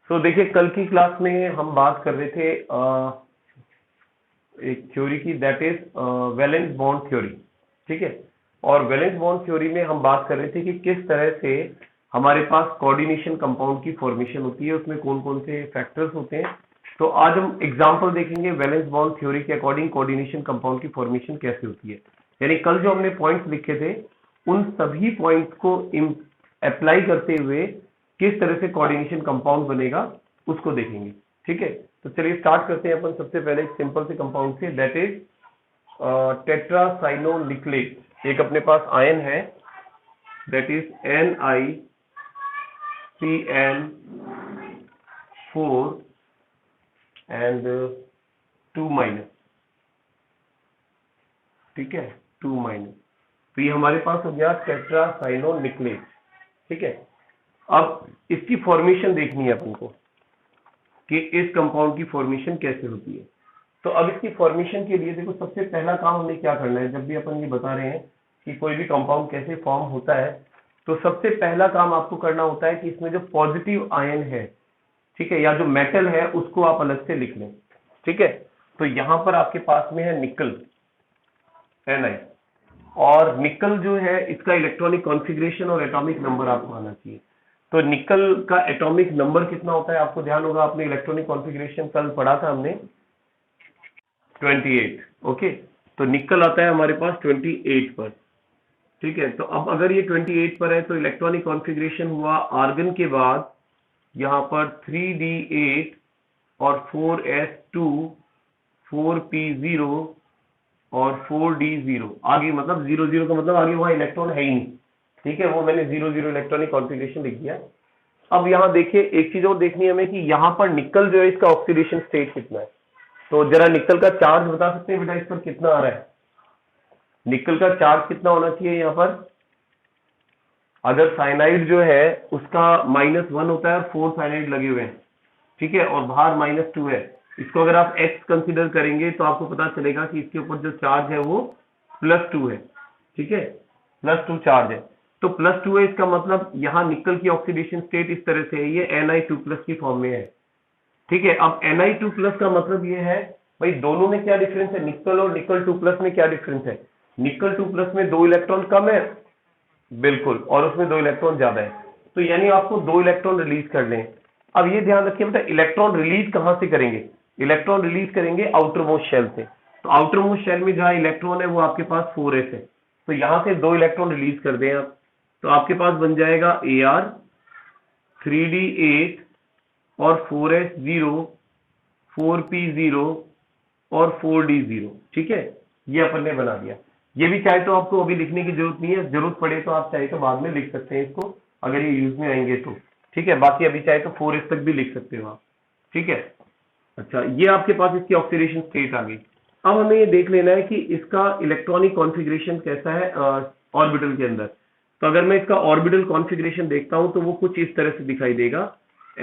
देखिए कल की क्लास में हम बात कर रहे थे एक थ्योरी की, that is valence bond theory. ठीक है। और वैलेंस बॉन्ड थ्योरी में हम बात कर रहे थे कि किस तरह से हमारे पास कोऑर्डिनेशन कंपाउंड की फॉर्मेशन होती है, उसमें कौन कौन से फैक्टर्स होते हैं। तो आज हम एग्जांपल देखेंगे वैलेंस बॉन्ड थ्योरी के अकॉर्डिंग कोऑर्डिनेशन कंपाउंड की फॉर्मेशन कैसे होती है। यानी कल जो हमने पॉइंट्स लिखे थे उन सभी पॉइंट्स को अप्लाई करते हुए किस तरह से कोऑर्डिनेशन कंपाउंड बनेगा उसको देखेंगे। ठीक है। तो चलिए स्टार्ट करते हैं अपन सबसे पहले एक सिंपल से कंपाउंड से, दैट इज टेट्रासाइक्लोनिक्लेट। एक अपने पास आयन है दैट इज NiCN4 एंड 2-। ठीक है, 2-। तो ये हमारे पास हो गया टेट्रासाइक्लोनिक्लेट। ठीक है। अब इसकी फॉर्मेशन देखनी है अपन को कि इस कंपाउंड की फॉर्मेशन कैसे होती है। तो अब इसकी फॉर्मेशन के लिए देखो, सबसे पहला काम हमें क्या करना है, जब भी अपन ये बता रहे हैं कि कोई भी कंपाउंड कैसे फॉर्म होता है, तो सबसे पहला काम आपको करना होता है कि इसमें जो पॉजिटिव आयन है, ठीक है, या जो मेटल है, उसको आप अलग से लिख लें। ठीक है। तो यहां पर आपके पास में है निकल, Ni। और निकल जो है इसका इलेक्ट्रॉनिक कॉन्फ़िगरेशन और एटॉमिक नंबर आपको आना चाहिए। तो निकल का एटॉमिक नंबर कितना होता है आपको ध्यान होगा, आपने इलेक्ट्रॉनिक कॉन्फ़िगरेशन कल पढ़ा था हमने, 28। ओके। तो निकल आता है हमारे पास 28 पर। ठीक है। तो अब अगर ये 28 पर है तो इलेक्ट्रॉनिक कॉन्फ़िगरेशन हुआ आर्गन के बाद यहां पर 3d8 और 4s2 4p0 और 4d0 आगे, मतलब 00 का मतलब आगे वहां इलेक्ट्रॉन है ही नहीं। ठीक है, वो मैंने 00 इलेक्ट्रॉनिक कॉन्फ़िगरेशन लिख दिया। अब यहां देखिए एक चीज और देखनी है हमें कि यहां पर निकल जो है इसका ऑक्सीडेशन स्टेट कितना है। तो जरा निकल का चार्ज बता सकते हैं बेटा, इस पर कितना आ रहा है? निकल का चार्ज कितना होना चाहिए यहाँ पर? अगर साइनाइड जो है उसका -1 होता है और 4 साइनाइड लगे हुए हैं, ठीक है, और बाहर -2 है, इसको अगर आप x कंसीडर करेंगे तो आपको पता चलेगा कि इसके ऊपर जो चार्ज है वो +2 है। ठीक है, +2 चार्ज है। तो +2 है, इसका मतलब यहाँ निकल की ऑक्सीडेशन स्टेट इस तरह से है, ये Ni2+ की फॉर्म में है। ठीक है। अब Ni2+ का मतलब ये है भाई, दोनों में क्या डिफरेंस है, निकल और निकल 2+ में क्या डिफरेंस है? निकल 2+ में 2 इलेक्ट्रॉन कम है, बिल्कुल, और उसमें 2 इलेक्ट्रॉन ज्यादा है। तो यानी आपको 2 इलेक्ट्रॉन रिलीज कर लें। अब ये ध्यान रखिए बेटा, इलेक्ट्रॉन रिलीज कहां से करेंगे? इलेक्ट्रॉन रिलीज करेंगे आउटर मोस्ट शेल से। तो आउटर मोस्ट शेल में जहां इलेक्ट्रॉन है वो आपके पास 4s है, तो यहां से 2 इलेक्ट्रॉन रिलीज कर दें आप, तो आपके पास बन जाएगा Ar 3d8 और 4s0 4p0 और 4d0। ठीक है, ये अपन ने बना दिया। ये भी चाहे तो आपको अभी लिखने की जरूरत नहीं है, जरूरत पड़े तो आप चाहे तो बाद में लिख सकते हैं इसको, अगर ये यूज में आएंगे तो। ठीक है, बाकी अभी चाहे तो 4s तक भी लिख सकते हो आप। ठीक है। अच्छा, ये आपके पास इसकी ऑक्सीडेशन स्टेट आ गई। अब हमें ये देख लेना है कि इसका इलेक्ट्रॉनिक कॉन्फ़िगरेशन कैसा है ऑर्बिटल के अंदर। तो अगर मैं इसका ऑर्बिटल कॉन्फ़िगरेशन देखता हूं तो वो कुछ इस तरह से दिखाई देगा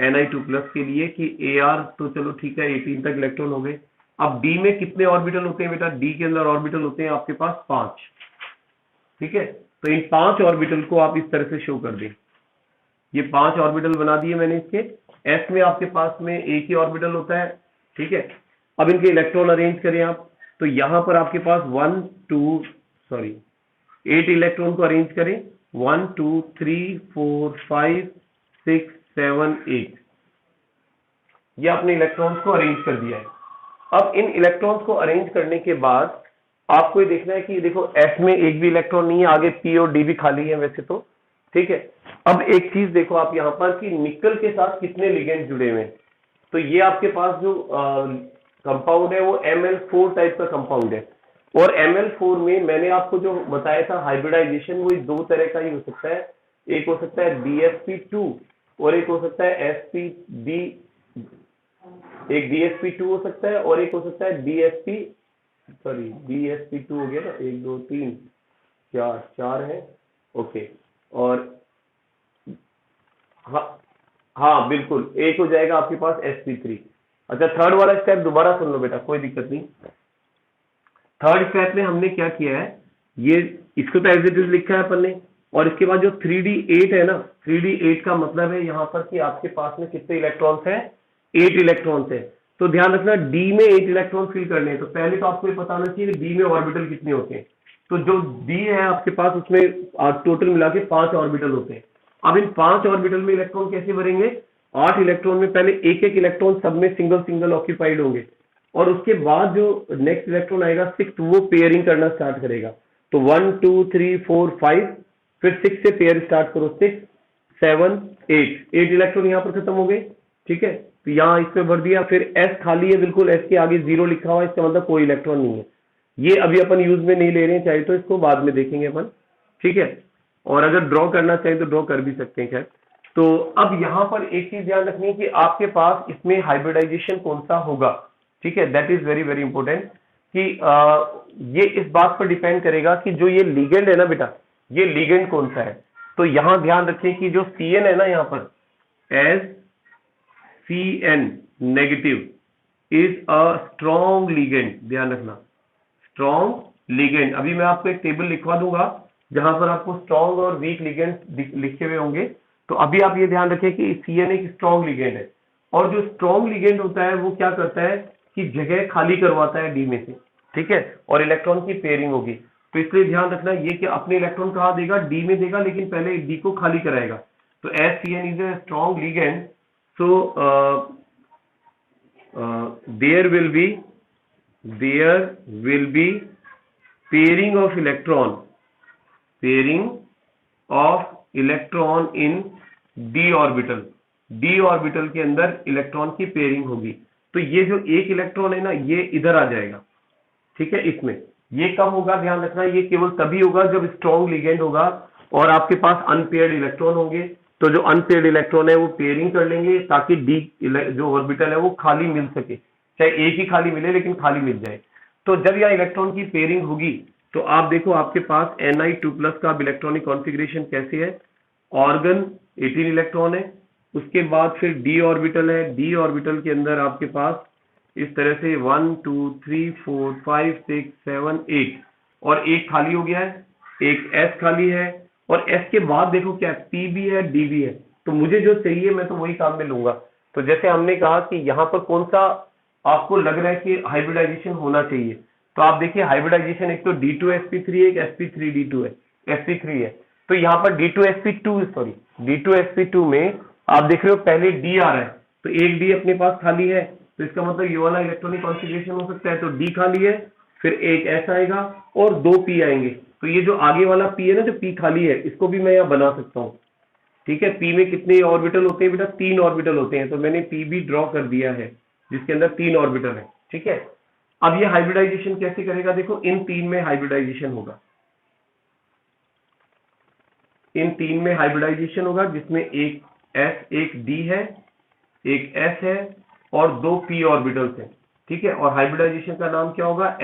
Ni2+ के लिए कि Ar तो चलो ठीक है 18 तक इलेक्ट्रॉन हो गए। अब D में कितने ऑर्बिटल होते हैं बेटा? D के अंदर ऑर्बिटल होते हैं आपके पास 5। ठीक है। तो इन 5 ऑर्बिटल को आप इस तरह से शो कर दें। ये 5 ऑर्बिटल बना दिए मैंने इसके। S में आपके पास में एक ही ऑर्बिटल होता है। ठीक है। अब इनके इलेक्ट्रॉन अरेंज करें आप, तो यहां पर आपके पास 8 इलेक्ट्रॉन को अरेंज करें। 1 2 3 4 5 6 7 8, ये आपने इलेक्ट्रॉन्स को अरेंज कर दिया है। अब इन इलेक्ट्रॉन्स को अरेंज करने के बाद आपको ये देखना है कि देखो S में एक भी इलेक्ट्रॉन नहीं है, आगे P और D भी खाली है वैसे तो। ठीक है। अब एक चीज देखो आप यहां पर कि निकल के साथ कितने लिगेंड जुड़े हुए हैं। तो ये आपके पास जो कंपाउंड है वो Ml4 टाइप का कंपाउंड है, और Ml4 में मैंने आपको जो बताया था हाइब्रिडाइजेशन, वो 2 तरह का ही हो सकता है। एक हो सकता है DsP2 और एक हो सकता है sp एक DsP2 हो सकता है और एक हो सकता है DsP2 हो गया ना, 1 2 3 4 है। ओके। और हाँ बिल्कुल, एक हो जाएगा आपके पास sp3। अच्छा, थर्ड वाला स्टेप दोबारा सुन लो बेटा, कोई दिक्कत नहीं। थर्ड स्टेप में हमने क्या किया है, ये इसको तो एज इट इज लिखा है अपन ने, और इसके बाद जो 3d8 है ना, 3d8 का मतलब है यहाँ पर कि आपके पास में कितने इलेक्ट्रॉन्स हैं, 8 इलेक्ट्रॉन्स है। तो ध्यान रखना डी में 8 इलेक्ट्रॉन फिल करने हैं, तो पहले तो आपको ये पता होना चाहिए कि डी में ऑर्बिटल कितने होते हैं। तो जो डी है आपके पास उसमें टोटल मिला के 5 ऑर्बिटल होते हैं। अब इन 5 ऑर्बिटल में इलेक्ट्रॉन कैसे भरेंगे, 8 इलेक्ट्रॉन में पहले एक एक इलेक्ट्रॉन सब में सिंगल सिंगल ऑक्यूपाइड होंगे, और उसके बाद जो नेक्स्ट इलेक्ट्रॉन आएगा 6, वो पेयरिंग करना स्टार्ट करेगा। तो 1 2 3 4 5, फिर 6 से पेयर स्टार्ट करो, 6 7 8 इलेक्ट्रॉन यहाँ पर खत्म हो गए। ठीक है, तो यहाँ इसमें भर दिया, फिर एस खाली है बिल्कुल, एस के आगे 0 लिखा हुआ है, इसका मतलब कोई इलेक्ट्रॉन नहीं है। ये अभी अपन यूज में नहीं ले रहे हैं, चाहे तो इसको बाद में देखेंगे अपन। ठीक है, और अगर ड्रॉ करना चाहें तो ड्रॉ कर भी सकते हैं। खैर, तो अब यहाँ पर एक चीज ध्यान रखनी है कि आपके पास इसमें हाइब्रिडाइजेशन कौन सा होगा। ठीक है, that is very very important कि ये इस बात पर डिपेंड करेगा कि जो ये लिगेंड है ना बेटा, ये लिगेंड कौन सा है। तो यहां ध्यान रखें कि जो Cn है ना, यहाँ पर as Cn negative is a strong ligand, ध्यान रखना स्ट्रॉन्ग लिगेंड। अभी मैं आपको एक टेबल लिखवा दूंगा जहां पर आपको स्ट्रॉन्ग और वीक लिगेंड लिखे हुए होंगे। तो अभी आप ये ध्यान रखें कि Cn एक स्ट्रॉन्ग लिगेंड है, और जो स्ट्रॉन्ग लिगेंड होता है वो क्या करता है कि जगह खाली करवाता है डी में से। ठीक है, और इलेक्ट्रॉन की पेयरिंग होगी। तो इसलिए ध्यान रखना ये कि अपने इलेक्ट्रॉन कहाँ देगा, डी में देगा, लेकिन पहले डी को खाली कराएगा। तो as Cn is a strong ligand, so there will be pairing of electron in d orbital. D orbital के अंदर इलेक्ट्रॉन की पेयरिंग होगी। तो ये जो एक इलेक्ट्रॉन है ना, ये इधर आ जाएगा। ठीक है, इसमें ये कब होगा, ध्यान रखना ये केवल तभी होगा जब स्ट्रॉन्ग लिगेंड होगा और आपके पास अनपेयर्ड इलेक्ट्रॉन होंगे। तो जो अनपेयर्ड इलेक्ट्रॉन है वो पेयरिंग कर लेंगे ताकि डी जो ऑर्बिटल है वो खाली मिल सके, चाहे एक ही खाली मिले लेकिन खाली मिल जाए। तो जब यह इलेक्ट्रॉन की पेयरिंग होगी तो आप देखो आपके पास Ni2+ का इलेक्ट्रॉनिक कॉन्फ़िगरेशन कैसे है। ऑर्गन 18 इलेक्ट्रॉन है, उसके बाद फिर डी ऑर्बिटल है। डी ऑर्बिटल के अंदर आपके पास इस तरह से 1 2 3 4 5 6 7 8, और एक खाली हो गया है, एक एस खाली है, और एस के बाद देखो क्या पी भी है, डी भी है। तो मुझे जो चाहिए मैं तो वही काम में लूंगा। तो जैसे हमने कहा कि यहाँ पर कौन सा आपको लग रहा है कि हाइब्रिडाइजेशन होना चाहिए, तो आप देखिए हाइब्रिडाइजेशन एक तो D2sp3 है, एक sp3d2 है, sp3 है। तो यहाँ पर D2sp2 में आप देख रहे हो पहले डी आ रहा है, तो एक डी अपने पास खाली है, तो इसका मतलब ये वाला इलेक्ट्रॉनिक कॉन्फ़िगरेशन हो सकता है। तो डी खाली है, फिर एक एस आएगा और 2 पी आएंगे। तो ये जो आगे वाला पी है ना, जो पी खाली है, इसको भी मैं यहाँ बना सकता हूँ। ठीक है, पी में कितने ऑर्बिटल होते हैं बेटा, 3 ऑर्बिटल होते हैं। तो मैंने पी भी ड्रॉ कर दिया है जिसके अंदर 3 ऑर्बिटल है। ठीक है, अब ये हाइब्रिडाइजेशन कैसे करेगा, देखो इन 3 में हाइब्रिडाइजेशन होगा, इन 3 में हाइब्रिडाइजेशन होगा, जिसमें एक एस एक डी है, एक एस है और 2 पी ऑर्बिटल्स हैं। ठीक है, और हाइब्रिडाइजेशन का नाम क्या होगा,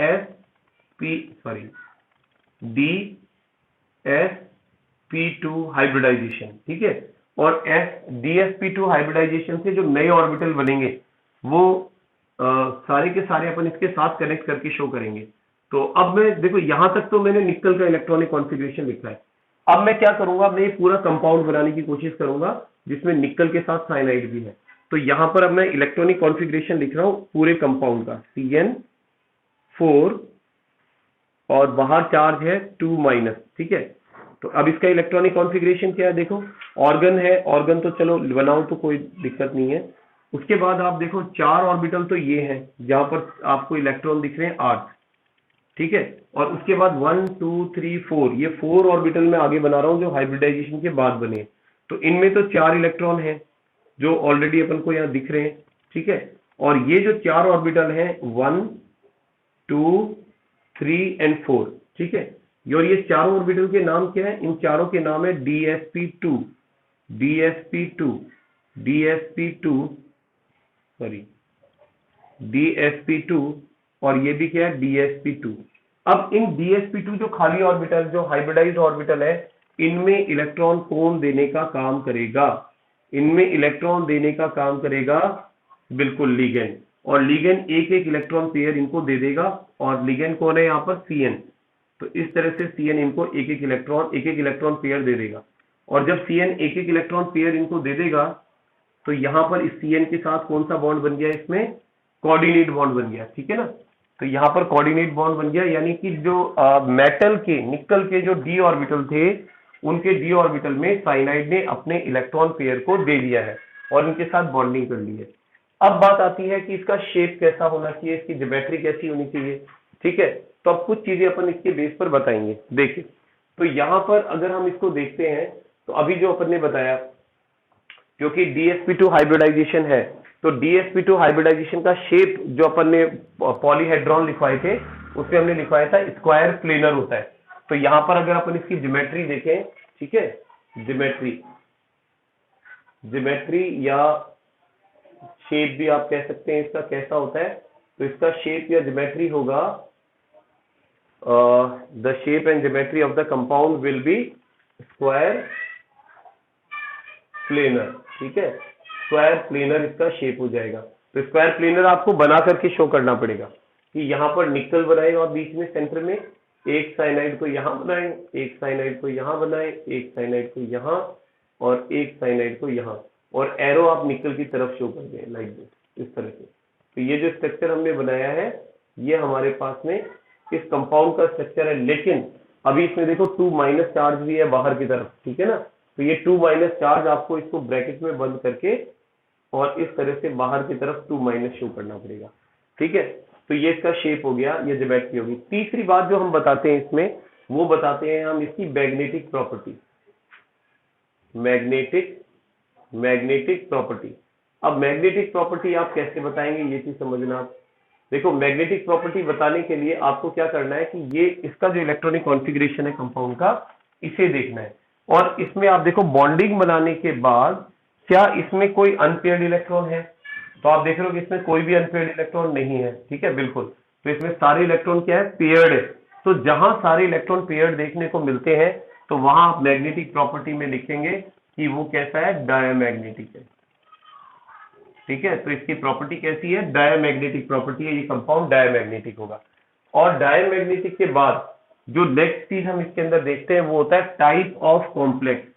DsP2 हाइब्रिडाइजेशन। ठीक है, और DsP2 हाइब्रिडाइजेशन से जो नए ऑर्बिटल बनेंगे वो सारे के सारे अपन इसके साथ कनेक्ट करके शो करेंगे। तो अब मैं देखो यहां तक तो मैंने निकल का इलेक्ट्रॉनिक कॉन्फ़िगरेशन लिखा है। अब मैं क्या करूंगा, मैं ये पूरा कंपाउंड बनाने की कोशिश करूंगा जिसमें निकल के साथ साइनाइड भी है। तो यहां पर अब मैं इलेक्ट्रॉनिक कॉन्फ़िगरेशन लिख रहा हूं पूरे कंपाउंड का, CN4 और बाहर चार्ज है 2-। ठीक है, तो अब इसका इलेक्ट्रॉनिक कॉन्फ़िगरेशन क्या है, देखो ऑर्गन है, ऑर्गन तो चलो बनाओ तो कोई दिक्कत नहीं है। उसके बाद आप देखो 4 ऑर्बिटल तो ये हैं जहां पर आपको इलेक्ट्रॉन दिख रहे हैं 8। ठीक है, और उसके बाद 1 2 3 4, ये 4 ऑर्बिटल में आगे बना रहा हूं जो हाइब्रिडाइजेशन के बाद बने। तो इनमें तो 4 इलेक्ट्रॉन हैं जो ऑलरेडी अपन को यहाँ दिख रहे हैं। ठीक है, और ये जो 4 ऑर्बिटल हैं 1 2 3 और 4। ठीक है, और ये चारों ऑर्बिटल के नाम क्या है, इन चारों के नाम है DsP2 और ये भी क्या है DsP2। अब इन DsP2 जो खाली ऑर्बिटल, जो हाइब्रिडाइज्ड ऑर्बिटल है, इनमें इलेक्ट्रॉन कौन देने का काम करेगा, इनमें इलेक्ट्रॉन देने का काम करेगा बिल्कुल लिगेंड, और लिगेंड एक एक इलेक्ट्रॉन पेयर इनको दे देगा। और लिगेंड कौन है यहाँ पर, Cn। तो इस तरह से Cn इनको एक एक इलेक्ट्रॉन पेयर दे देगा। और जब Cn एक एक इलेक्ट्रॉन पेयर इनको दे देगा तो यहां पर इस Cn के साथ कौन सा बॉन्ड बन गया, इसमें कोऑर्डिनेट बॉन्ड बन गया, ठीक है ना। तो यहां पर कोऑर्डिनेट बॉन्ड बन गया, यानी कि जो मेटल के निकल के जो d ऑर्बिटल थे उनके d ऑर्बिटल में साइनाइड ने अपने इलेक्ट्रॉन पेयर को दे दिया है और इनके साथ बॉन्डिंग कर ली है। अब बात आती है कि इसका शेप कैसा होना चाहिए, इसकी ज्योमेट्री कैसी होनी चाहिए, ठीक है। तो अब कुछ चीजें अपन इसके बेस पर बताएंगे। देखिए, तो यहां पर अगर हम इसको देखते हैं तो अभी जो अपन ने बताया, क्योंकि DsP2 हाइब्रिडाइजेशन है, तो DsP2 हाइब्रिडाइजेशन का शेप जो अपन ने पॉलीहेड्रॉन लिखवाए थे उसमें हमने लिखवाया था स्क्वायर प्लेनर होता है। तो यहां पर अगर अपन इसकी ज्योमेट्री देखें, ठीक है, ज्योमेट्री या शेप भी आप कह सकते हैं इसका कैसा होता है, तो इसका शेप या ज्योमेट्री होगा, the shape and geometry of the compound will be square planar, ठीक है, स्क्वायर प्लेनर इसका शेप हो जाएगा। तो स्क्वायर प्लेनर आपको बना करके शो करना पड़ेगा कि यहां पर निकल बनाए और बीच में सेंटर में एक साइनाइड को यहां बनाए, एक साइनाइड को यहां बनाए, एक साइनाइड को यहां और एक साइनाइड को यहां, और एरो आप निकल की तरफ शो कर दें लाइक दिस, इस तरह से। तो ये जो स्ट्रक्चर हमने बनाया है ये हमारे पास में इस कंपाउंड का स्ट्रक्चर है, लेकिन अभी इसमें देखो 2- चार्ज भी है बाहर की तरफ, ठीक है ना। तो ये 2- चार्ज आपको इसको ब्रैकेट में बंद करके और इस तरह से बाहर की तरफ 2- शो करना पड़ेगा, ठीक है। तो ये इसका शेप हो गया, ये ज्योमेट्री होगी। तीसरी बात जो हम बताते हैं इसमें, वो बताते हैं हम इसकी मैग्नेटिक प्रॉपर्टी, मैग्नेटिक प्रॉपर्टी। अब मैग्नेटिक प्रॉपर्टी आप कैसे बताएंगे ये चीज समझना। आप देखो, मैग्नेटिक प्रॉपर्टी बताने के लिए आपको क्या करना है कि ये इसका जो इलेक्ट्रॉनिक कॉन्फ़िगरेशन है कंपाउंड का, इसे देखना है। और इसमें आप देखो बॉन्डिंग बनाने के बाद क्या इसमें कोई अनपेयर्ड इलेक्ट्रॉन है, तो आप देख रहे हो कि इसमें कोई भी अनपेयर्ड इलेक्ट्रॉन नहीं है, ठीक है, बिल्कुल। तो इसमें सारे इलेक्ट्रॉन क्या है, पेयर्ड है। तो जहां सारे इलेक्ट्रॉन पेयर्ड देखने को मिलते हैं तो वहां आप मैग्नेटिक प्रॉपर्टी में लिखेंगे कि वो कैसा है, डायमैग्नेटिक है, ठीक है। तो इसकी प्रॉपर्टी कैसी है, डायमैग्नेटिक प्रॉपर्टी है, ये कंपाउंड डायमैग्नेटिक होगा। और डायमैग्नेटिक के बाद जो नेक्स्ट चीज हम इसके अंदर देखते हैं वो होता है टाइप ऑफ कॉम्प्लेक्स,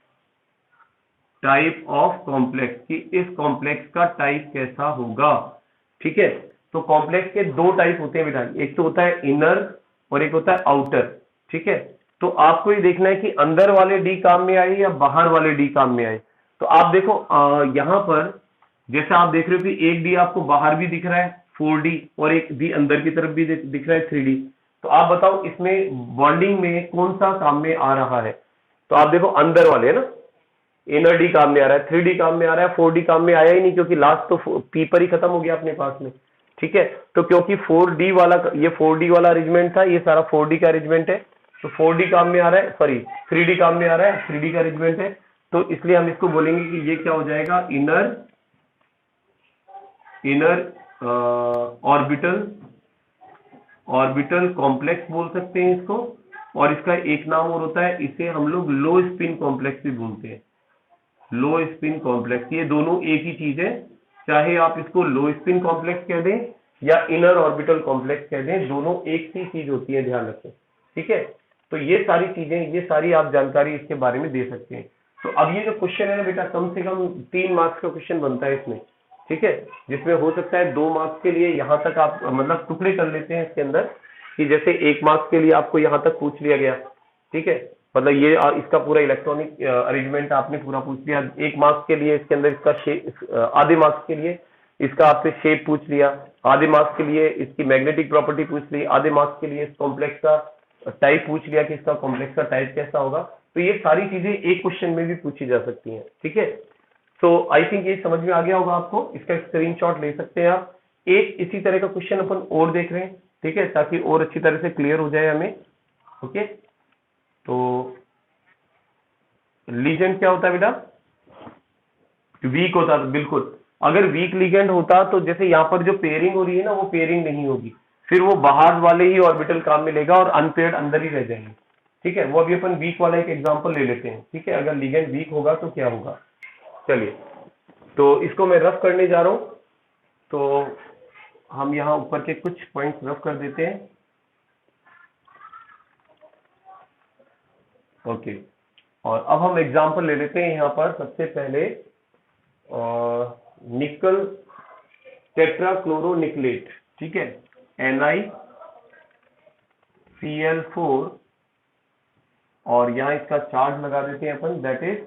कि इस कॉम्प्लेक्स का टाइप कैसा होगा, ठीक है। तो कॉम्प्लेक्स के दो टाइप होते हैं बेटा, एक तो होता है इनर और एक होता है आउटर, ठीक है। तो आपको ये देखना है कि अंदर वाले डी काम में आए या बाहर वाले डी काम में आए। तो आप देखो यहां पर जैसे आप देख रहे हो कि एक डी आपको बाहर भी दिख रहा है 4D और एक डी अंदर की तरफ भी दिख रहा है 3D। तो आप बताओ इसमें बॉन्डिंग में कौन सा काम में आ रहा है। तो आप देखो अंदर वाले है ना, इनर डी काम में आ रहा है, 3D काम में आ रहा है, 4D काम में आया ही नहीं क्योंकि लास्ट तो पी पर ही खत्म हो गया अपने पास में, ठीक है। तो क्योंकि 4D वाला, ये 4D वाला अरेंजमेंट था, ये सारा 4D का अरेंजमेंट है, तो 4D काम में आ रहा है, सॉरी 3D काम में आ रहा है, 3D का अरेंजमेंट है। तो इसलिए हम इसको बोलेंगे कि ये क्या हो जाएगा, इनर ऑर्बिटल कॉम्प्लेक्स बोल सकते हैं इसको। और इसका एक नाम और होता है, इसे हम लोग लो स्पिन कॉम्प्लेक्स भी बोलते हैं, लो स्पिन कॉम्प्लेक्स। ये दोनों एक ही चीज है, चाहे आप इसको लो स्पिन कॉम्प्लेक्स कह दें या इनर ऑर्बिटल कॉम्प्लेक्स कह दें, दोनों एक ही चीज होती है, ध्यान रखें, ठीक है। तो ये सारी चीजें, ये सारी आप जानकारी इसके बारे में दे सकते हैं। तो अब ये जो क्वेश्चन है ना बेटा, कम से कम 3 मार्क्स का क्वेश्चन बनता है इसमें, ठीक है, जिसमें हो सकता है 2 मार्क्स के लिए यहां तक आप मतलब टुकड़े कर लेते हैं इसके अंदर, कि जैसे 1 मार्क्स के लिए आपको यहां तक पूछ लिया गया, ठीक है, मतलब ये इसका पूरा इलेक्ट्रॉनिक अरेंजमेंट आपने पूरा पूछ लिया। 1 मार्क्स के लिए इसके अंदर इसका शेप, आधे मार्क्स के लिए इसका आपसे शेप पूछ लिया, आधे मार्क्स के लिए इसकी मैग्नेटिक प्रॉपर्टी पूछ ली, आधे मार्क्स के लिए इस कॉम्प्लेक्स का टाइप पूछ लिया कि इसका कॉम्प्लेक्स का टाइप कैसा होगा। तो ये सारी चीजें एक क्वेश्चन में भी पूछी जा सकती हैं, ठीक है। तो आई थिंक ये समझ में आ गया होगा आपको, इसका स्क्रीनशॉट ले सकते हैं आप। एक इसी तरह का क्वेश्चन अपन और देख रहे हैं, ठीक है, ताकि और अच्छी तरह से क्लियर हो जाए हमें, ओके। तो लीजेंड क्या होता है बेटा, वीक होता है, बिल्कुल। अगर वीक लीजेंड होता तो जैसे यहाँ पर जो पेयरिंग हो रही है ना, वो पेयरिंग नहीं होगी, फिर वो बाहर वाले ही ऑर्बिटल काम में लेगा और अनपेयर्ड अंदर ही रह जाएंगे, ठीक है। वो अभी अपन वीक वाला एक एग्जांपल ले लेते हैं, ठीक है, अगर लीजेंड वीक होगा तो क्या होगा। चलिए, तो इसको मैं रफ करने जा रहा हूं, तो हम यहाँ ऊपर के कुछ पॉइंट्स रफ कर देते हैं। ओके, और अब हम एग्जांपल ले लेते हैं यहाँ पर। सबसे पहले निकल टेट्राक्लोरोनिकलेट, ठीक है, NiCl4, और यहाँ इसका चार्ज लगा देते हैं अपन, दैट इज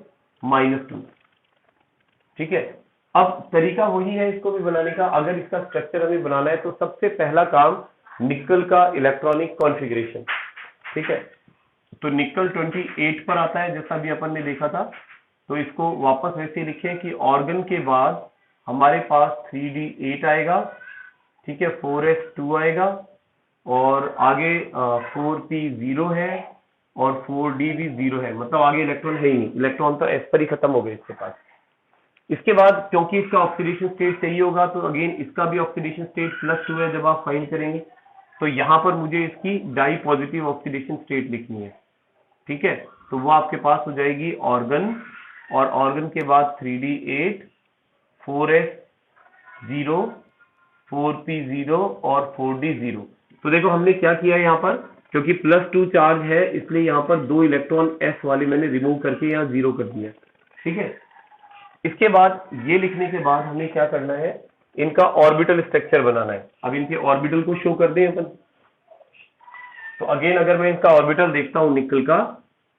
-2, ठीक है। अब तरीका वही है इसको भी बनाने का। अगर इसका स्ट्रक्चर हमें बनाना है तो सबसे पहला काम निकल का इलेक्ट्रॉनिक कॉन्फ़िगरेशन, ठीक है। तो निकल 28 पर आता है जैसा भी अपन ने देखा था। तो इसको वापस वैसे लिखें कि ऑर्गन के बाद हमारे पास 3d8 आएगा, ठीक है, 4s2 आएगा, और आगे 4p0 है, और 4d भी 0 है, मतलब आगे इलेक्ट्रॉन है ही नहीं, इलेक्ट्रॉन तो s पर ही खत्म हो गए इसके पास। इसके बाद क्योंकि इसका ऑक्सीडेशन स्टेट सही होगा तो अगेन इसका भी ऑक्सीडेशन स्टेट +2 है जब आप फाइंड करेंगे। तो यहां पर मुझे इसकी डाई पॉजिटिव ऑक्सीडेशन स्टेट लिखनी है, ठीक है। तो वो आपके पास हो जाएगी ऑर्गन, और ऑर्गन के बाद 3d8, 4s0, 4p0 और 4d0। तो देखो हमने क्या किया है यहाँ पर, क्योंकि +2 चार्ज है इसलिए यहाँ पर 2 इलेक्ट्रॉन s वाले मैंने रिमूव करके यहाँ 0 कर दिया, ठीक है। इसके बाद ये लिखने के बाद हमें क्या करना है, इनका ऑर्बिटल स्ट्रक्चर बनाना है। अब इनके ऑर्बिटल को शो कर दें अपन। तो अगेन अगर मैं इसका ऑर्बिटल देखता हूं निकल का,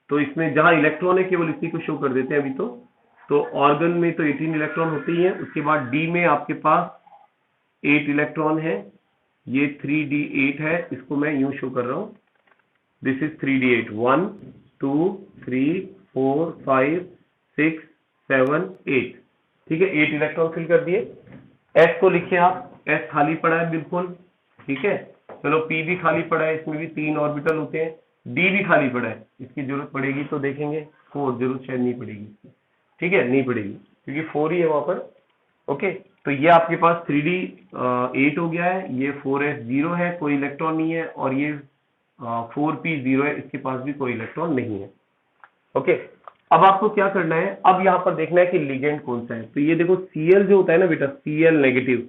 तो इसमें जहां इलेक्ट्रॉन है केवल इसी को शो कर देते हैं अभी। तो ऑर्गन में तो 18 इलेक्ट्रॉन होते ही हैं। उसके बाद डी में आपके पास 8 इलेक्ट्रॉन है, ये 3d8 है, इसको मैं यूं शो कर रहा हूं, दिस इज 3d8, 1 2 3 4 5 6 7 8, ठीक है, 8 इलेक्ट्रॉन फिल कर दिए। एस को लिखिए आप, एस खाली पड़ा है बिल्कुल, ठीक है। चलो पी भी खाली पड़ा है, इसमें भी 3 ऑर्बिटल होते हैं। डी भी खाली पड़ा है, इसकी जरूरत पड़ेगी तो देखेंगे, 4 जरूरत शायद नहीं पड़ेगी, ठीक है, नहीं पड़ेगी क्योंकि 4 ही है वहां पर। ओके, तो ये आपके पास 3d8 हो गया है, ये 4s0 है, कोई इलेक्ट्रॉन नहीं है, और ये 4p0 है, इसके पास भी कोई इलेक्ट्रॉन नहीं है। ओके, अब आपको क्या करना है, अब यहां पर देखना है कि लिगेंड कौन सा है। तो ये देखो Cl जो होता है ना बेटा, Cl negative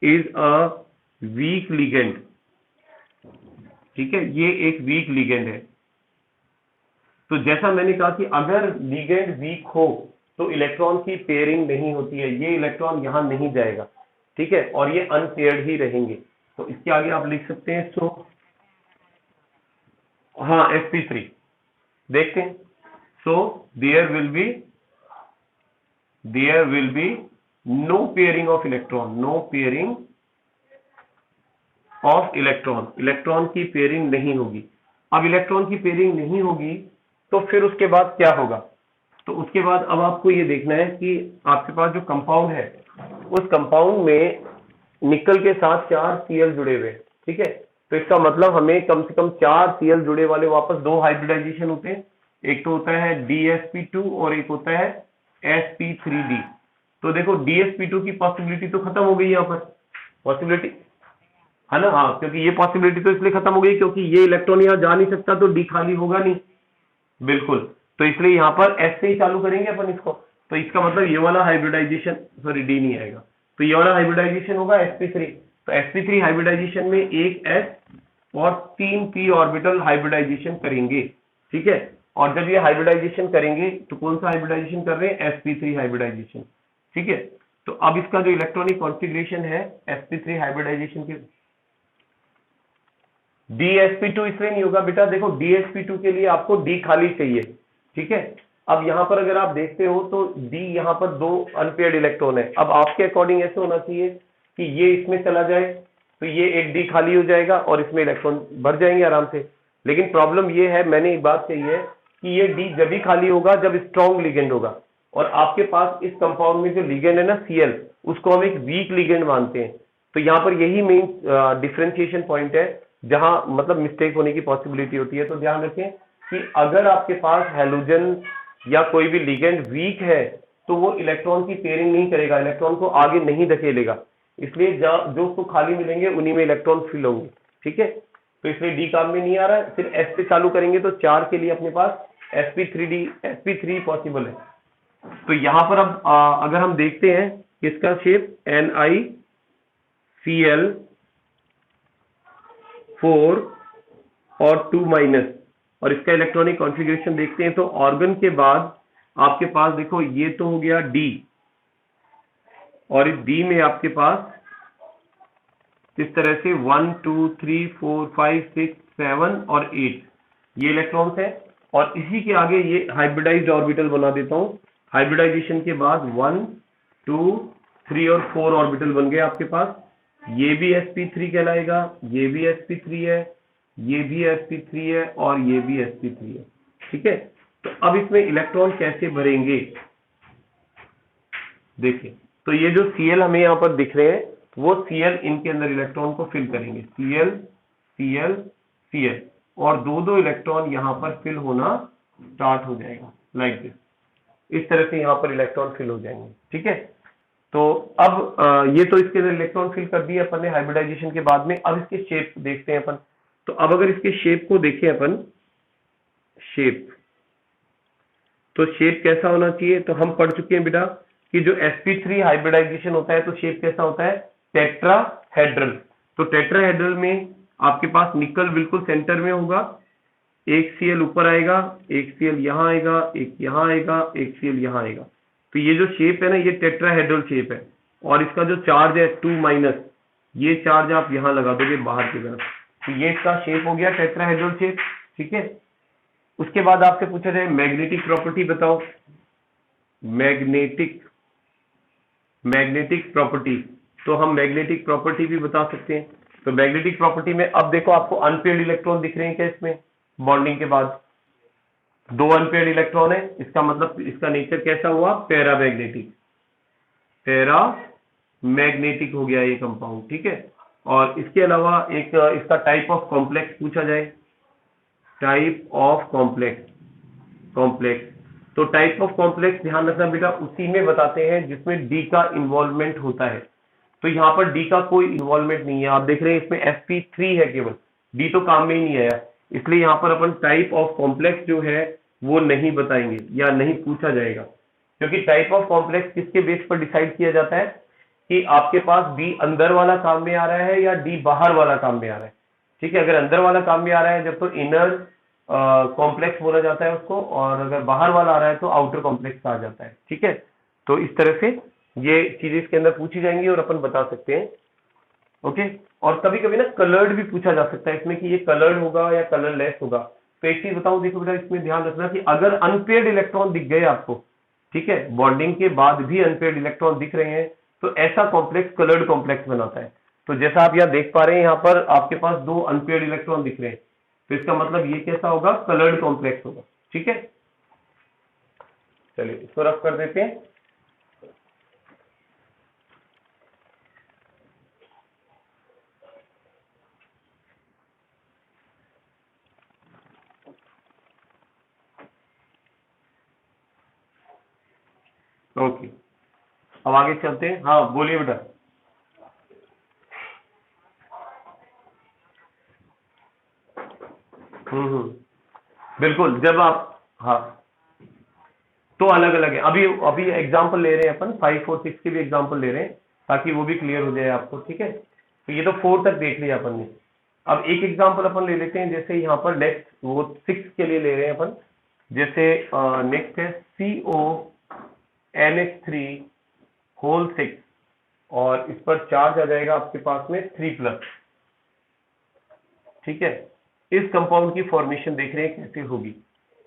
is a weak ligand, ठीक है, ये एक वीक लिगेंड है। तो जैसा मैंने कहा कि अगर लिगेंड वीक हो तो इलेक्ट्रॉन की पेयरिंग नहीं होती है, ये इलेक्ट्रॉन यहां नहीं जाएगा, ठीक है, और ये अनपेयर्ड ही रहेंगे। तो इसके आगे आप लिख सकते हैं सो, हाँ, sp3 देखते हैं। So there will be no pairing of electron, no pairing of electron, electron की पेयरिंग नहीं होगी। अब इलेक्ट्रॉन की पेयरिंग नहीं होगी तो फिर उसके बाद क्या होगा, तो उसके बाद अब आपको ये देखना है कि आपके पास जो कंपाउंड है उस कंपाउंड में निकल के साथ 4 Cl जुड़े हुए, ठीक है। तो इसका मतलब हमें कम से कम 4 Cl जुड़े वाले वापस 2 हाइब्रिडाइजेशन होते हैं, एक तो होता है dsp2 और एक होता है sp3d। तो देखो dsp2 की पॉसिबिलिटी तो खत्म हो गई यहाँ पर, पॉसिबिलिटी है ना, हाँ, क्योंकि ये पॉसिबिलिटी तो इसलिए खत्म हो गई क्योंकि ये इलेक्ट्रॉन यहाँ जा नहीं सकता, तो डी खाली होगा नहीं, बिल्कुल। तो इसलिए यहाँ पर एस से ही चालू करेंगे अपन इसको। तो इसका मतलब ये वाला हाइब्रिडाइजेशन, सॉरी डी नहीं आएगा, तो ये वाला हाइब्रिडाइजेशन होगा sp3। तो sp3 हाइब्रिडाइजेशन में एक s और 3 p ऑर्बिटल हाइब्रिडाइजेशन करेंगे, ठीक है। और जब ये हाइब्रिडाइजेशन करेंगे तो कौन सा हाइब्रिडाइजेशन कर रहे हैं, sp3 हाइब्रिडाइजेशन, ठीक है। तो अब इसका जो इलेक्ट्रॉनिक कॉन्फ़िगरेशन है sp3 हाइब्रिडाइजेशन के, dsp2 इसलिए नहीं होगा बेटा, देखो dsp2 के लिए आपको d खाली चाहिए, ठीक है। अब यहां पर अगर आप देखते हो तो d यहां पर 2 अनपेयर्ड इलेक्ट्रॉन है। अब आपके अकॉर्डिंग ऐसे होना चाहिए कि ये इसमें चला जाए तो ये एक d खाली हो जाएगा और इसमें इलेक्ट्रॉन भर जाएंगे आराम से। लेकिन प्रॉब्लम ये है, मैंने एक बात कही है कि ये d जब ही खाली होगा जब स्ट्रॉन्ग लिगेंड होगा, और आपके पास इस कंपाउंड में जो लिगेंड है ना Cl, उसको हम एक वीक लिगेंड मानते हैं। तो यहाँ पर यही मेन डिफरेंशिएशन पॉइंट है जहां मतलब मिस्टेक होने की पॉसिबिलिटी होती है। तो ध्यान रखें कि अगर आपके पास हैलोजन या कोई भी लिगेंड वीक है तो वो इलेक्ट्रॉन की पेयरिंग नहीं करेगा, इलेक्ट्रॉन को आगे नहीं धकेलेगा, इसलिए जो उसको खाली मिलेंगे उन्हीं में इलेक्ट्रॉन फिल होंगे, ठीक है। तो इसलिए डी काम में नहीं आ रहा है, फिर एस से चालू करेंगे तो 4 के लिए अपने पास sp3 पॉसिबल है। तो यहां पर अब अगर हम देखते हैं इसका शेप NiCl4 और 2 माइनस, और इसका इलेक्ट्रॉनिक कॉन्फ़िगरेशन देखते हैं तो ऑर्गन के बाद आपके पास देखो ये तो हो गया डी, और इस डी में आपके पास इस तरह से 1 2 3 4 5 6 7 और 8 ये इलेक्ट्रॉन्स है, और इसी के आगे ये हाइब्रिडाइज्ड ऑर्बिटल बना देता हूं। हाइब्रिडाइजेशन के बाद 1 2 3 और 4 ऑर्बिटल बन गए आपके पास। ये भी sp3 कहलाएगा, ये भी sp3 है, ये भी sp3 है, और ये भी sp3 है। ठीक है, तो अब इसमें इलेक्ट्रॉन कैसे भरेंगे देखिए। तो ये जो Cl हमें यहाँ पर दिख रहे हैं वो Cl इनके अंदर इलेक्ट्रॉन को फिल करेंगे, Cl Cl Cl, और दो दो इलेक्ट्रॉन यहाँ पर फिल होना स्टार्ट हो जाएगा लाइक दिस। इस तरह से यहाँ पर इलेक्ट्रॉन फिल हो जाएंगे। ठीक है, तो अब ये तो इसके अंदर इलेक्ट्रॉन फिल कर दिए अपन ने हाइब्रिडाइजेशन के बाद में। अब इसके शेप देखते हैं अपन। तो अब अगर इसके शेप को देखें अपन, शेप, तो शेप कैसा होना चाहिए, तो हम पढ़ चुके हैं बेटा कि जो sp3 हाइब्रिडाइजेशन होता है तो शेप कैसा होता है, टेट्राहेड्रल। तो टेट्राहेड्रल में आपके पास निकल बिल्कुल सेंटर में होगा, एक Cl ऊपर आएगा, एक Cl यहाँ आएगा, एक यहाँ आएगा, एक Cl यहाँ आएगा। तो ये जो शेप है ना ये टेट्राहेड्रल शेप है, और इसका जो चार्ज है 2-, ये चार्ज आप यहाँ लगा दोगे बाहर की तरफ, तो ये इसका शेप हो गया टेट्राहेड्रल शेप। ठीक है, उसके बाद आपसे पूछा जाए मैग्नेटिक प्रॉपर्टी बताओ, मैग्नेटिक प्रॉपर्टी, तो हम मैग्नेटिक प्रॉपर्टी भी बता सकते हैं। तो मैग्नेटिक प्रॉपर्टी में अब देखो आपको अनपेयर्ड इलेक्ट्रॉन दिख रहे हैं क्या इसमें, बॉन्डिंग के बाद दो अनपेयर्ड इलेक्ट्रॉन है, इसका मतलब इसका नेचर कैसा हुआ, पैरामैग्नेटिक हो गया ये कंपाउंड। ठीक है, और इसके अलावा एक इसका टाइप ऑफ कॉम्प्लेक्स पूछा जाए, टाइप ऑफ कॉम्प्लेक्स, तो टाइप ऑफ कॉम्प्लेक्स ध्यान रखना बेटा उसी में बताते हैं जिसमें डी का इन्वॉल्वमेंट होता है। तो यहाँ पर डी का कोई इन्वॉल्वमेंट नहीं है, आप देख रहे हैं इसमें sp3 है केवल, डी तो काम में ही नहीं आया, इसलिए यहाँ पर अपन टाइप ऑफ कॉम्प्लेक्स जो है वो नहीं बताएंगे या नहीं पूछा जाएगा। क्योंकि टाइप ऑफ कॉम्प्लेक्स किसके बेस पर डिसाइड किया जाता है कि आपके पास डी अंदर वाला काम में आ रहा है या डी बाहर वाला काम में आ रहा है। ठीक है, अगर अंदर वाला काम में आ रहा है जब तो इनर कॉम्प्लेक्स बोला जाता है उसको, और अगर बाहर वाला आ रहा है तो आउटर कॉम्प्लेक्स आ जाता है। ठीक है, तो इस तरह से ये चीजें इसके अंदर पूछी जाएंगी और अपन बता सकते हैं। ओके, और कभी कभी ना कलर्ड भी पूछा जा सकता है इसमें कि ये कलर्ड होगा या कलरलेस होगा। तो एक चीज बताऊं, देखो बेटा इसमें ध्यान रखना कि अगर अनपेयर्ड इलेक्ट्रॉन दिख गए आपको, ठीक है, बॉन्डिंग के बाद भी अनपेयर्ड इलेक्ट्रॉन दिख रहे हैं, तो ऐसा कॉम्प्लेक्स कलर्ड कॉम्प्लेक्स बनाता है। तो जैसा आप यहाँ देख पा रहे हैं, यहाँ पर आपके पास दो अनपेयर्ड इलेक्ट्रॉन दिख रहे हैं, तो इसका मतलब ये कैसा होगा, कलर्ड कॉम्प्लेक्स होगा। ठीक है, चलिए इसको रफ कर देते हैं। ओके, अब आगे चलते हैं। हाँ बोलिए बेटा। बिल्कुल, जब आप, हाँ तो अलग अलग है। अभी अभी एग्जांपल ले रहे हैं अपन, 5 और 6 के भी एग्जांपल ले रहे हैं ताकि वो भी क्लियर हो जाए आपको। ठीक है, तो ये तो 4 तक देख लिया अपन ने। अब एक एग्जांपल अपन ले लेते हैं, जैसे यहाँ पर नेक्स्ट वो 6 के लिए ले रहे हैं अपन। जैसे नेक्स्ट है CONH3 होल 6, और इस पर चार्ज आ जाएगा आपके पास में 3+। ठीक है, इस कंपाउंड की फॉर्मेशन देख रहे हैं कैसे होगी।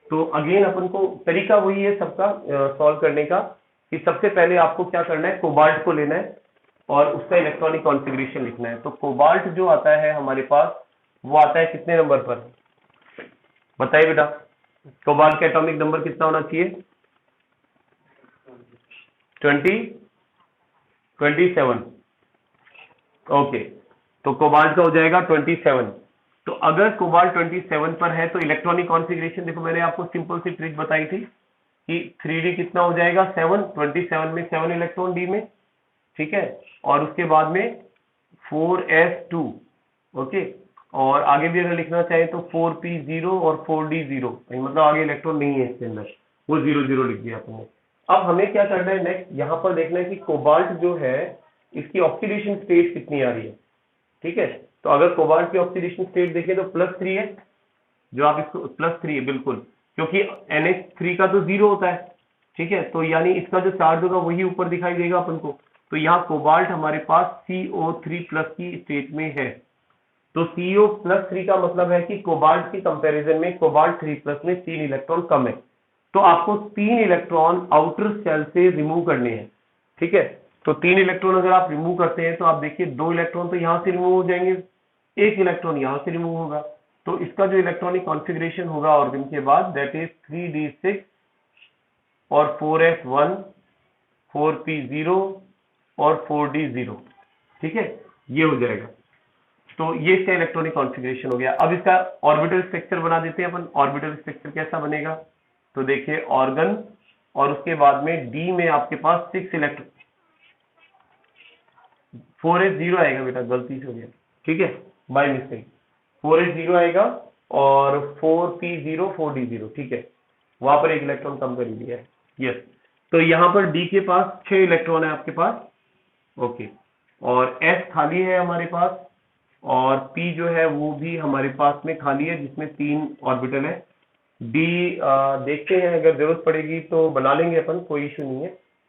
तो अगेन अपन को तरीका वही है सबका सॉल्व करने का, कि सबसे पहले आपको क्या करना है, कोबाल्ट को लेना है और उसका इलेक्ट्रॉनिक कॉन्फ़िगरेशन लिखना है। तो कोबाल्ट जो आता है हमारे पास वो आता है कितने नंबर पर, बताइए बेटा। कोबाल्ट का एटॉमिक नंबर कितना होना चाहिए, 27। ओके, तो कोबाल्ट का हो जाएगा 27। तो अगर कोबाल्ट 27 पर है तो इलेक्ट्रॉनिक कॉन्फ़िगरेशन देखो, मैंने आपको सिंपल सी ट्रिक बताई थी कि 3D कितना हो जाएगा, 7, 27 में 7 इलेक्ट्रॉन डी में। ठीक है, और उसके बाद में 4s2। ओके, और आगे भी अगर लिखना चाहे तो 4p0 और 4d0, मतलब आगे इलेक्ट्रॉन नहीं है इसके अंदर, वो 0 लिख दिया आपने। अब हमें क्या करना है नेक्स्ट, यहाँ पर देखना है कि कोबाल्ट जो है इसकी ऑक्सीडेशन स्टेट कितनी आ रही है। ठीक है, तो अगर कोबाल्ट की ऑक्सीडेशन स्टेट देखें तो +3 है, जो आप इसको +3 बिल्कुल, क्योंकि NH3 का तो 0 होता है, ठीक है, तो यानी इसका जो चार्ज होगा वही ऊपर दिखाई देगा अपन को। तो यहाँ कोबाल्ट हमारे पास CO3+ की स्टेट में है। तो CO+3 का मतलब है कि कोबाल्ट की कंपैरिजन में कोबाल्ट 3+ में 3 इलेक्ट्रॉन कम है। तो आपको 3 इलेक्ट्रॉन आउटर शेल से रिमूव करने हैं, ठीक है। तो 3 इलेक्ट्रॉन अगर आप रिमूव करते हैं तो आप देखिए 2 इलेक्ट्रॉन तो यहां से रिमूव हो जाएंगे, 1 इलेक्ट्रॉन यहां से रिमूव होगा। तो इसका जो इलेक्ट्रॉनिक कॉन्फ़िगरेशन होगा ऑर्गन के बाद, दैट इज 3d6 और 4s1, 4p0 और 4d0, ठीक है, ये हो जाएगा। तो ये इसका इलेक्ट्रॉनिक कॉन्फ़िगरेशन हो गया। अब इसका ऑर्बिटल स्ट्रक्चर बना देते हैं अपन। ऑर्बिटल स्ट्रक्चर कैसा बनेगा, तो देखिए ऑर्गन और उसके बाद में डी में आपके पास 6 इलेक्ट्रॉन, 4s0 आएगा बेटा, गलती से हो गया, ठीक है, बाय मिस्टेक 4s0 आएगा और 4p0 4d0, ठीक है, वहां पर 1 इलेक्ट्रॉन कम कर दिया है। यस, तो यहां पर डी के पास 6 इलेक्ट्रॉन है आपके पास, ओके, और एस खाली है हमारे पास, और पी जो है वो भी हमारे पास में खाली है जिसमें 3 ऑर्बिटल है। डी देखते हैं, अगर जरूरत पड़ेगी तो बना लेंगे अपन, कोई इशू नहीं है,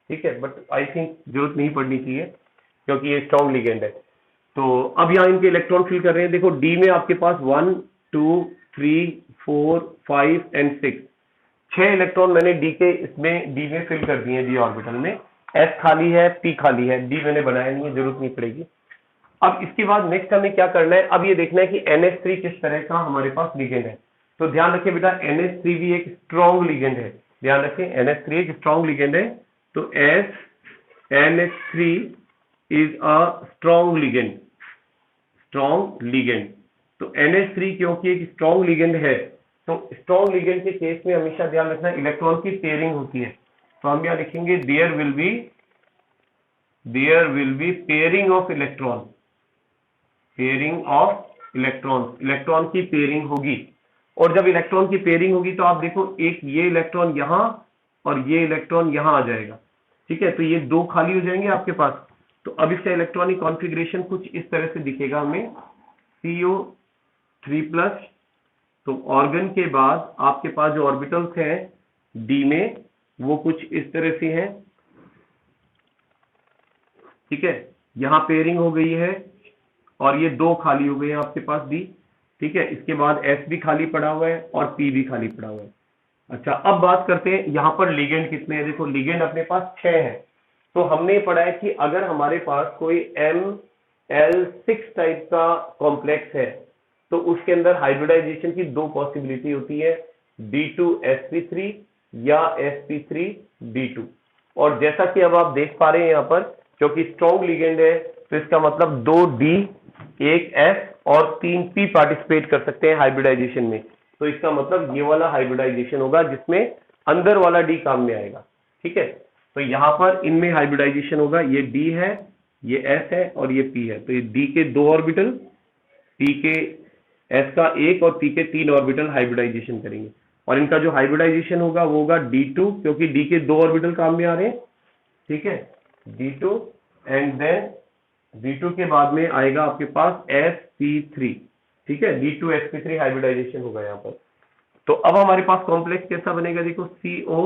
ठीक है, बट आई थिंक जरूरत नहीं पड़नी चाहिए क्योंकि ये स्ट्रॉन्ग लिगेंड है। तो अब यहाँ इनके इलेक्ट्रॉन फिल कर रहे हैं। देखो डी में आपके पास 1 2 3 4 5 एंड 6, 6 इलेक्ट्रॉन मैंने डी में फिल कर दिए डी ऑर्बिटल में। एस खाली है, पी खाली है, डी मैंने बनाया नहीं है, जरूरत नहीं पड़ेगी। अब इसके बाद नेक्स्ट हमें क्या करना है, अब ये देखना है कि NH3 किस तरह का हमारे पास लिगेंड है। तो ध्यान रखिए बेटा, NH3 भी एक स्ट्रॉन्ग लिगेंड है, ध्यान रखिए NH3 एक स्ट्रॉन्ग लिगेंड है। तो NH3 is a strong ligand. तो NH3 क्योंकि एक स्ट्रॉन्ग लिगेंड है, तो स्ट्रॉन्ग लिगेंड के केस में हमेशा ध्यान रखना इलेक्ट्रॉन की पेयरिंग होती है। तो हम यहाँ लिखेंगे there will be pairing of electron की पेयरिंग होगी। और जब इलेक्ट्रॉन की पेयरिंग होगी तो आप देखो एक ये इलेक्ट्रॉन यहां और ये इलेक्ट्रॉन यहां आ जाएगा, ठीक है, तो ये 2 खाली हो जाएंगे आपके पास। तो अब इसका इलेक्ट्रॉनिक कॉन्फ़िगरेशन कुछ इस तरह से दिखेगा हमें, CO3+। तो ऑर्गन के बाद आपके पास जो ऑर्बिटल्स हैं डी में वो कुछ इस तरह से हैं, ठीक है, यहां पेयरिंग हो गई है और ये 2 खाली हो गए हैं आपके पास डी, ठीक है। इसके बाद एस भी खाली पड़ा हुआ है और पी भी खाली पड़ा हुआ है। अच्छा, अब बात करते हैं यहां पर लिगेंड कितने हैं। देखो लिगेंड अपने पास 6 है। तो हमने पढ़ा है कि अगर हमारे पास कोई ML6 टाइप का कॉम्प्लेक्स है तो उसके अंदर हाइब्रिडाइजेशन की 2 पॉसिबिलिटी होती है, D2sp3 या sp3d2। और जैसा कि अब आप देख पा रहे हैं यहाँ पर, क्योंकि स्ट्रॉन्ग लिगेंड है तो इसका मतलब 2D 1S और 3P पार्टिसिपेट कर सकते हैं हाइब्रिडाइजेशन में। तो इसका मतलब ये वाला हाइब्रिडाइजेशन होगा जिसमें अंदर वाला D काम में आएगा, ठीक है। तो यहाँ पर इनमें हाइब्रिडाइजेशन होगा, ये D है, ये S है और ये P है। तो ये D के 2 ऑर्बिटल, P के S का 1 और P के 3 ऑर्बिटल हाइब्रिडाइजेशन करेंगे। और इनका जो हाइब्रिडाइजेशन होगा वो होगा D2, क्योंकि D के 2 ऑर्बिटल काम में आ रहे हैं, ठीक है, D2, एंड देन D2 के बाद में आएगा आपके पास sp3, ठीक है, D2sp3 हाइब्रिडाइजेशन होगा यहाँ पर। तो अब हमारे पास कॉम्प्लेक्स कैसा बनेगा, देखो CO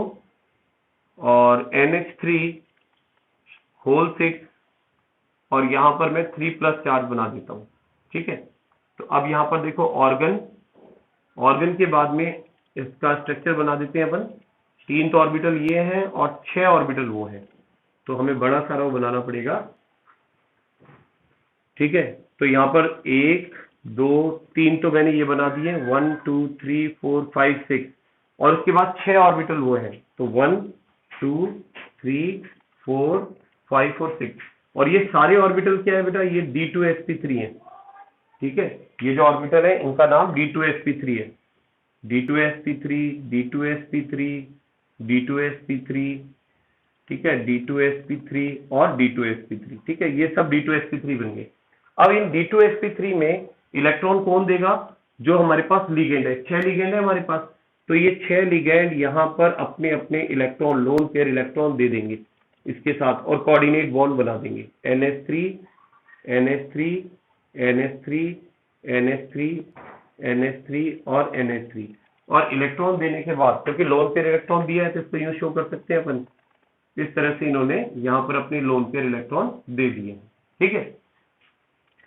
और NH3 होल 6 और यहाँ पर मैं 3+ चार्ज बना देता हूँ, ठीक है। तो अब यहाँ पर देखो ऑर्गन के बाद में इसका स्ट्रक्चर बना देते हैं अपन। 3 तो ऑर्बिटल ये हैं और 6 ऑर्बिटल वो हैं, तो हमें बड़ा सारा वो बनाना पड़ेगा, ठीक है। तो यहाँ पर 1 2 3 तो मैंने ये बना दिए, 1 2 3 4 5 6, और उसके बाद 6 ऑर्बिटल वो हैं, तो 1 2 3 4 5 और 6। और ये सारे ऑर्बिटल क्या है बेटा, ये D2sp3 है, ठीक है। ये जो ऑर्बिटल है इनका नाम D2sp3 है, D2sp3 D2sp3 D2sp3, ठीक है, D2sp3 और D2sp3, ठीक है, ये सब D2sp3 बन गए। अब इन D2sp3 में इलेक्ट्रॉन कौन देगा, जो हमारे पास लिगेंड है, 6 लिगेंड है हमारे पास। तो ये 6 लिगेंड यहाँ पर अपने अपने इलेक्ट्रॉन, लोन पेयर इलेक्ट्रॉन दे देंगे इसके साथ और कोऑर्डिनेट बॉन्ड बना देंगे, NH3 NH3 NH3 NH3 NH3 और NH3, और इलेक्ट्रॉन देने के बाद, क्योंकि लोन पेयर इलेक्ट्रॉन दिया है तो इसको यूं शो कर सकते हैं अपन, इस तरह से इन्होंने यहाँ पर अपनी लोन पेयर इलेक्ट्रॉन दे दिए। ठीक है,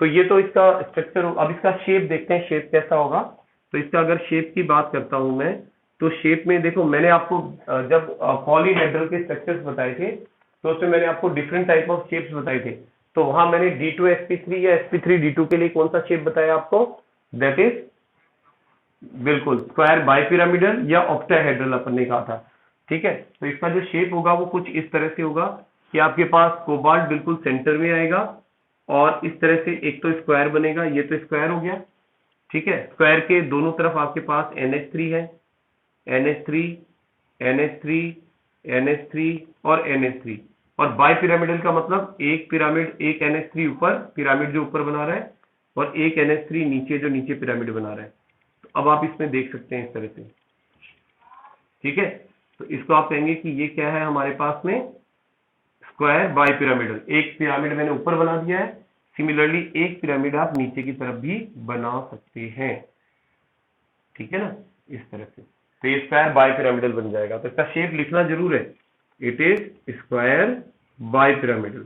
तो ये तो इसका स्ट्रक्चर। अब इसका शेप देखते हैं, शेप कैसा होगा। तो इसका अगर शेप की बात करता हूं मैं, तो शेप में देखो, मैंने आपको जब पॉलीहेड्रल के स्ट्रक्चर्स बताए थे तो उसमें मैंने आपको डिफरेंट टाइप ऑफ शेप्स बताए थे। तो वहां मैंने D2sp3 या sp3d2 के लिए कौन सा शेप बताया आपको, दैट इज बिल्कुल स्क्वायर बाइपिरामिडल या ऑक्टाहेड्रल अपन ने कहा था। ठीक है, तो इसका जो शेप होगा वो कुछ इस तरह से होगा कि आपके पास कोबाल्ट बिल्कुल सेंटर में आएगा, और इस तरह से एक तो स्क्वायर बनेगा, ये तो स्क्वायर हो गया। ठीक है, स्क्वायर के दोनों तरफ आपके पास NH3 है, NH3, NH3, NH3 और NH3, और बाई पिरामिडल का मतलब एक पिरामिड, एक NH3 ऊपर, पिरामिड जो ऊपर बना रहा है, और एक NH3 नीचे, जो नीचे पिरामिड बना रहा है। तो अब आप इसमें देख सकते हैं इस तरह से। ठीक है, तो इसको आप कहेंगे कि ये क्या है हमारे पास में, स्क्वायर बाई पिरामिडल। एक पिरामिड मैंने ऊपर बना दिया है, सिमिलरली एक पिरामिड आप नीचे की तरफ भी बना सकते हैं। ठीक है ना, इस तरह से, तो ये स्क्वायर बाई पिरामिडल बन जाएगा। तो इसका शेप लिखना जरूर है, it is square bi pyramidal,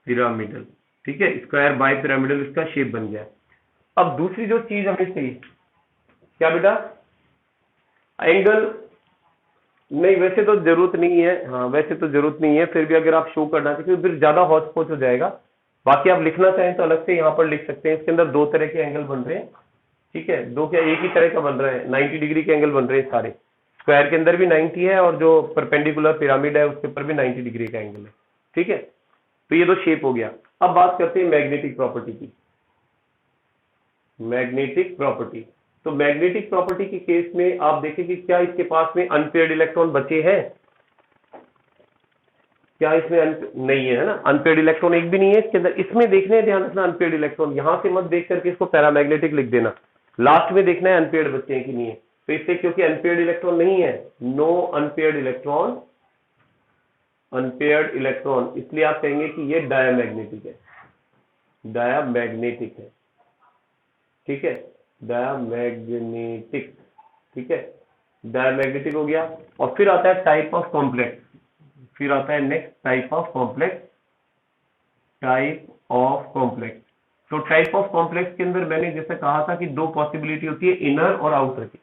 pyramidal. ठीक है, स्क्वायर बाई पिरामिडल इसका शेप बन गया। अब दूसरी जो चीज हमें चाहिए, क्या बेटा, एंगल, नहीं वैसे तो जरूरत नहीं है, हाँ वैसे तो जरूरत नहीं है, फिर भी अगर आप शो करना चाहिए तो फिर ज्यादा हौच पौच हो जाएगा। बाकी आप लिखना चाहें तो अलग से यहाँ पर लिख सकते हैं। इसके अंदर दो तरह के एंगल बन रहे हैं। ठीक है, दो क्या, एक ही तरह का बन रहा है, 90 डिग्री के एंगल बन रहे हैं सारे। स्क्वायर के अंदर भी 90 है, और जो परपेंडिकुलर पिरामिड है उसके ऊपर भी 90 डिग्री का एंगल है। ठीक है, तो ये तो शेप हो गया। अब बात करते हैं मैग्नेटिक प्रॉपर्टी की। मैग्नेटिक प्रॉपर्टी, तो मैग्नेटिक प्रॉपर्टी के केस में आप देखें कि क्या इसके पास में अनपेयर्ड इलेक्ट्रॉन बचे हैं, क्या इसमें नहीं है, है ना, अनपेयर्ड इलेक्ट्रॉन एक भी नहीं है इसके अंदर। इसमें देखने हैं, ध्यान रखना, अनपेयर्ड इलेक्ट्रॉन यहां से मत देख करके इसको पैरामैग्नेटिक लिख देना, लास्ट में देखना है अनपेयर्ड बच्चे हैं कि नहीं है। तो इससे, क्योंकि अनपेयर्ड इलेक्ट्रॉन नहीं है, no unpaired electron, unpaired electron, इसलिए आप कहेंगे कि ये डायामैग्नेटिक है, डायामैग्नेटिक है। ठीक है, डायामैग्नेटिक। ठीक है, डायामैग्नेटिक हो गया। और फिर आता है टाइप ऑफ कॉम्प्लेक्स, फिर आता है next type of complex, type of complex. तो टाइप ऑफ कॉम्प्लेक्स के अंदर मैंने जैसे कहा था कि दो पॉसिबिलिटी होती है, इनर और आउटर की।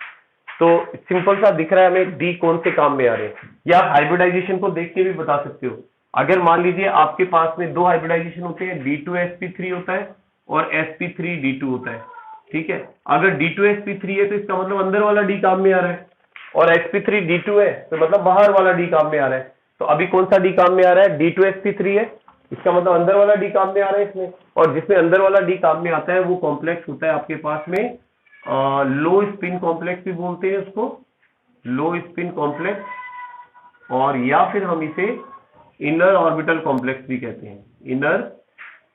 तो सिंपल सा दिख रहा है हमें डी कौन से काम में आ रहे हैं, या आप हाइब्रिडाइजेशन को देख के भी बता सकते हो। अगर मान लीजिए आपके पास में दो हाइब्रिडाइजेशन होते हैं, D2sp3 होता है और sp3d2 होता है। ठीक है, अगर D2sp3 है तो इसका मतलब अंदर वाला डी काम में आ रहा है, और sp3d2 है तो मतलब बाहर वाला डी काम में आ रहा है। तो अभी कौन सा डी काम में आ रहा है, D2sp3 है, इसका मतलब अंदर वाला डी काम में आ रहा है इसमें। और जिसमें अंदर वाला डी काम में आता है वो कॉम्प्लेक्स होता है आपके पास में लो स्पिन कॉम्प्लेक्स भी बोलते हैं उसको, लो स्पिन कॉम्प्लेक्स, और या फिर हम इसे इनर ऑर्बिटल कॉम्प्लेक्स भी कहते हैं, इनर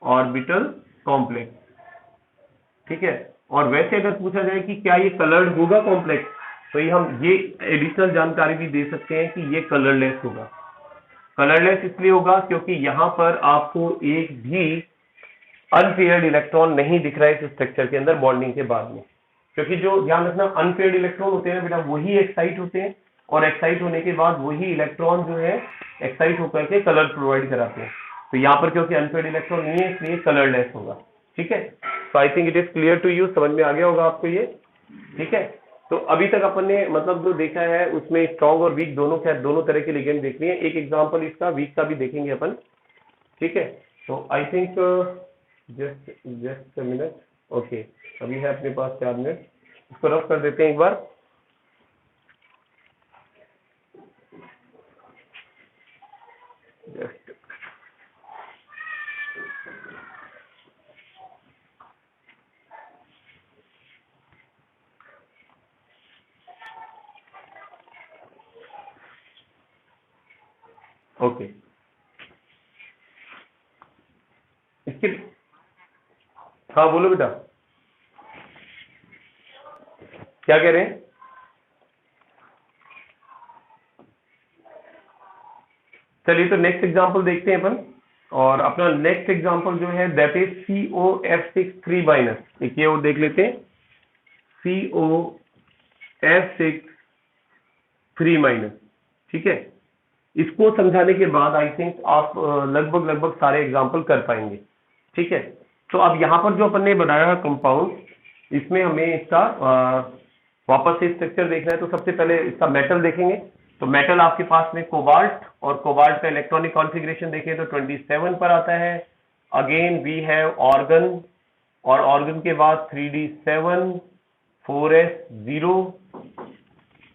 ऑर्बिटल कॉम्प्लेक्स। ठीक है, और वैसे अगर पूछा जाए कि क्या ये कलर्ड होगा कॉम्प्लेक्स, तो ये हम ये एडिशनल जानकारी भी दे सकते हैं कि ये कलरलेस होगा। कलरलेस इसलिए होगा क्योंकि यहां पर आपको एक भी अनपेयर्ड इलेक्ट्रॉन नहीं दिख रहा है इस स्ट्रक्चर के अंदर बॉन्डिंग के बाद में। क्योंकि जो ध्यान रखना, अनपेयर्ड इलेक्ट्रॉन होते हैं बेटा वही एक्साइट होते हैं, और एक्साइट होने के बाद वही इलेक्ट्रॉन जो है एक्साइट होकर के कलर प्रोवाइड कराते हैं। तो यहाँ पर क्योंकि अनपेयर्ड इलेक्ट्रॉन नहीं है इसलिए कलरलेस होगा। ठीक है, तो I think it is clear to you, समझ में आ गया होगा आपको ये। ठीक है, तो अभी तक अपन ने मतलब जो देखा है उसमें स्ट्रॉन्ग और वीक दोनों, खैर दोनों तरह के लिगेंड देख लिए हैं। एक एग्जांपल इसका वीक का भी देखेंगे अपन। ठीक है, तो I think just a minute, okay, अभी है अपने पास 4 मिनट, इसको रफ कर देते हैं एक बार। जस्ट ओके, इसके, हाँ बोलो बेटा, क्या कह रहे हैं। चलिए तो नेक्स्ट एग्जांपल देखते हैं अपन। और अपना नेक्स्ट एग्जांपल जो है दैट इज COF6 3 माइनस, एक ये और देख लेते हैं COF6 3 माइनस। ठीक है, इसको समझाने के बाद आई थिंक आप लगभग लगभग सारे एग्जांपल कर पाएंगे। ठीक है, तो अब यहाँ पर जो अपन ने बनाया है कंपाउंड, इसमें हमें इसका वापस से स्ट्रक्चर देखना है। तो सबसे पहले इसका मेटल देखेंगे। तो मेटल आपके पास में कोबाल्ट, और कोबाल्ट का इलेक्ट्रॉनिक कॉन्फ़िगरेशन देखें तो 27 पर आता है। अगेन वी हैव ऑर्गन, और ऑर्गन के बाद 3d7 4s0,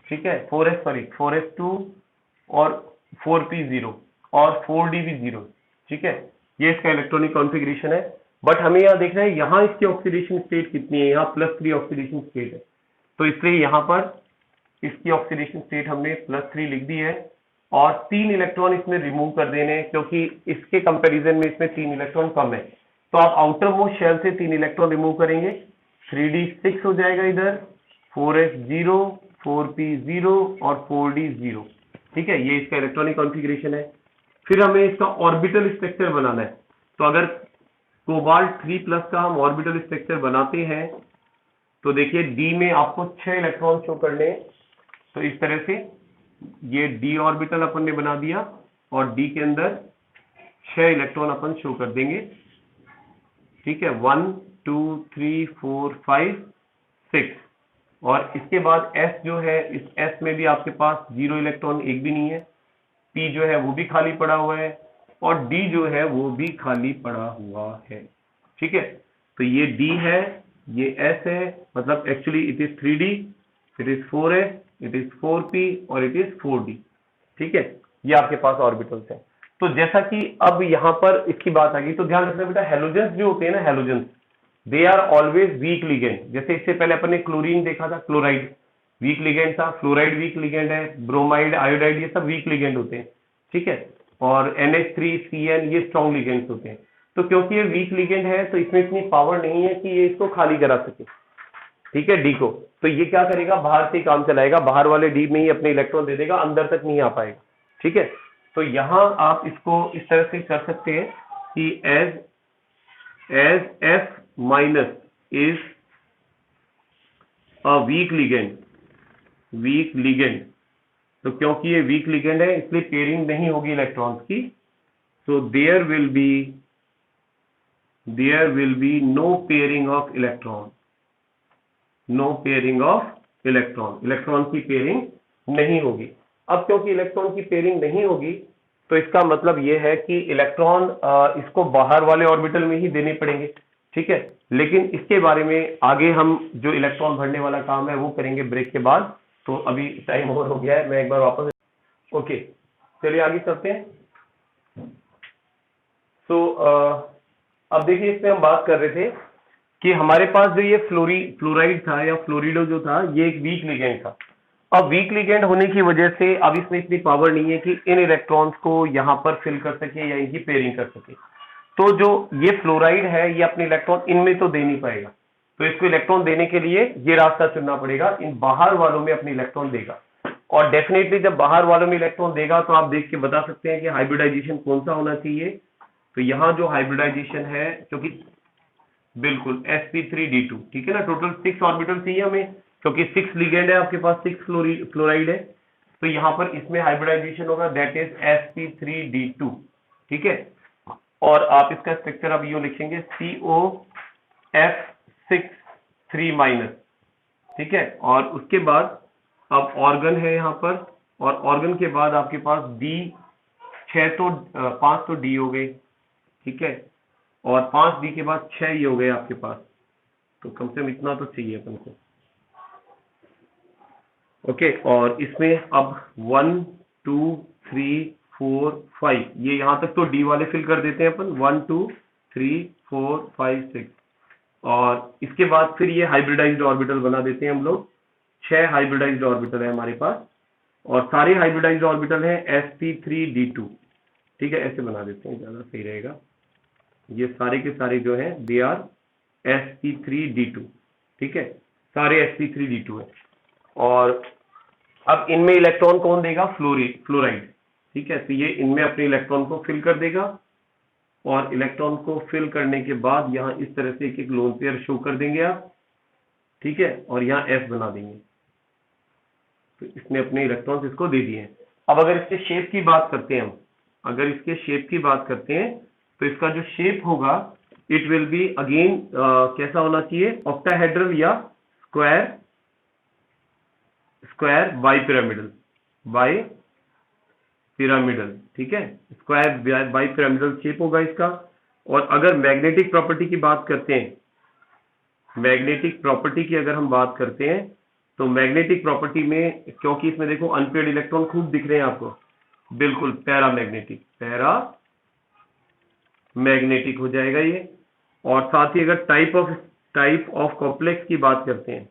ठीक है 4s2 और 4p0 और 4d भी 0। ठीक है, ये इसका इलेक्ट्रॉनिक कॉन्फ़िगरेशन है। बट हमें यहाँ देखना है यहाँ इसकी ऑक्सीडेशन स्टेट कितनी है। यहाँ +3 ऑक्सीडेशन स्टेट है, तो इसलिए यहाँ पर इसकी ऑक्सीडेशन स्टेट हमने +3 लिख दी है, और 3 इलेक्ट्रॉन इसमें रिमूव कर देने हैं, क्योंकि इसके कंपैरिजन में इसमें 3 इलेक्ट्रॉन कम है। तो आप आउटर मोस्ट शेल से 3 इलेक्ट्रॉन रिमूव करेंगे, 3d6 हो जाएगा इधर, 4s0 4p0 और 4d0। ठीक है, ये इसका इलेक्ट्रॉनिक कॉन्फ़िगरेशन है। फिर हमें इसका ऑर्बिटल स्ट्रक्चर बनाना है। तो अगर कोबाल्ट 3+ का हम ऑर्बिटल स्ट्रक्चर बनाते हैं तो देखिए डी में आपको 6 इलेक्ट्रॉन शो करने हैं। तो इस तरह से ये डी ऑर्बिटल अपन ने बना दिया, और डी के अंदर 6 इलेक्ट्रॉन अपन शो कर देंगे। ठीक है, 1 2 3 4 5 6, और इसके बाद एस जो है, इस एस में भी आपके पास 0 इलेक्ट्रॉन एक भी नहीं है। पी जो है वो भी खाली पड़ा हुआ है, और डी जो है वो भी खाली पड़ा हुआ है। ठीक है, तो ये डी है, ये एस है, मतलब actually it is 3d, it is 4s, it is 4p और इट इज 4d। ठीक है, ये आपके पास ऑर्बिटल्स हैं। तो जैसा कि अब यहाँ पर इसकी बात आ गई, तो ध्यान रखना बेटा, हेलोजेंस जो होते हैं ना, halogens they are always weak ligand. जैसे इससे पहले अपन ने क्लोरीन देखा था, क्लोराइड वीक लिगेंड था, फ्लोराइड वीक लिगेंड है, ब्रोमाइड आयोडाइड ये सब वीक लिगेंड होते हैं। ठीक है, और NH3CN ये स्ट्रॉन्ग लिगेंड्स होते हैं। तो क्योंकि ये वीक लिगेंड है तो इसमें इतनी पावर नहीं है कि ये इसको खाली करा सके। ठीक है, डी को, तो ये क्या करेगा, बाहर से काम चलाएगा, बाहर वाले डी में ही अपने इलेक्ट्रॉन दे देगा, अंदर तक नहीं आ पाएगा। ठीक है, तो यहां आप इसको इस तरह से कर सकते हैं कि as F minus is a weak ligand. तो क्योंकि ये वीक लिगेंड है इसलिए पेयरिंग नहीं होगी इलेक्ट्रॉन्स की। So there will be no pairing of electron, electron की पेयरिंग नहीं होगी। अब क्योंकि इलेक्ट्रॉन की पेयरिंग नहीं होगी तो इसका मतलब यह है कि इलेक्ट्रॉन इसको बाहर वाले ऑर्बिटल में ही देने पड़ेंगे। ठीक है, लेकिन इसके बारे में आगे हम जो इलेक्ट्रॉन भरने वाला काम है वो करेंगे ब्रेक के बाद। तो अभी टाइम ओवर हो गया है, मैं एक बार वापस, ओके चलिए आगे चलते हैं। तो अब देखिए, इसमें हम बात कर रहे थे कि हमारे पास जो ये फ्लोराइड था या फ्लोरिडो जो था, ये एक वीक लिगेंड था। अब वीक लिगेंड होने की वजह से अब इसमें इतनी पावर नहीं है कि इन इलेक्ट्रॉन्स को यहां पर फिल कर सके या इनकी पेयरिंग कर सके। तो जो ये फ्लोराइड है ये अपने इलेक्ट्रॉन इनमें तो दे नहीं पाएगा, तो इसको इलेक्ट्रॉन देने के लिए ये रास्ता चुनना पड़ेगा, इन बाहर वालों में अपने इलेक्ट्रॉन देगा। और डेफिनेटली जब बाहर वालों में इलेक्ट्रॉन देगा तो आप देख के बता सकते हैं कि हाइब्रिडाइजेशन कौन सा होना चाहिए। तो यहां जो हाइब्रिडाइजेशन है, क्योंकि बिल्कुल sp3d2, ठीक है ना, टोटल 6 ऑर्बिटल चाहिए हमें, क्योंकि 6 लिगेंड है आपके पास, 6 फ्लोराइड है। तो यहां पर इसमें हाइब्रिडाइजेशन होगा, दैट इज sp3d2। ठीक है, और आप इसका स्ट्रक्चर अब यूं लिखेंगे COF6 3 माइनस। ठीक है, और उसके बाद अब ऑर्गन है यहाँ पर, और ऑर्गन के बाद आपके पास D6 तो 5 तो D हो गए। ठीक है, और 5D के बाद 6 ये हो गए आपके पास, तो कम से कम इतना तो चाहिए अपन को। ओके, और इसमें अब 1 2 3 4 5 ये यहां तक तो डी वाले फिल कर देते हैं अपन, 1 2 3 4 5 6, और इसके बाद फिर ये हाइब्रिडाइज्ड ऑर्बिटल बना देते हैं हम लोग। 6 हाइब्रिडाइज्ड ऑर्बिटल है हमारे पास, और सारे हाइब्रिडाइज्ड ऑर्बिटल है sp3d2। ठीक है, ऐसे बना देते हैं, ज्यादा सही रहेगा। ये सारे के सारे जो है दे आर sp3d2। ठीक है, सारे sp3d2 है, और अब इनमें इलेक्ट्रॉन कौन देगा, फ्लोराइड। ठीक है, तो ये इनमें अपने इलेक्ट्रॉन को फिल कर देगा, और इलेक्ट्रॉन को फिल करने के बाद यहाँ इस तरह से एक एक लोन पेयर शो कर देंगे आप, ठीक है, और यहाँ F बना देंगे। तो इसने अपने इलेक्ट्रॉन्स इसको दे दिए हैं। अब अगर इसके शेप की बात करते हैं हम, अगर इसके शेप की बात करते हैं तो इसका जो शेप होगा इट विल बी अगेन कैसा होना चाहिए, ऑक्टाहेड्रल या स्क्वायर, स्क्वायर बाई पिरामिडल, ठीक है, स्क्वायर बाई पिरामिडल शेप होगा इसका। और अगर मैग्नेटिक प्रॉपर्टी की बात करते हैं, मैग्नेटिक प्रॉपर्टी की अगर हम बात करते हैं तो मैग्नेटिक प्रॉपर्टी में, क्योंकि इसमें देखो अनपेयर्ड इलेक्ट्रॉन खूब दिख रहे हैं आपको, बिल्कुल पैरामैग्नेटिक हो जाएगा ये। और साथ ही अगर टाइप ऑफ कॉम्प्लेक्स की बात करते हैं,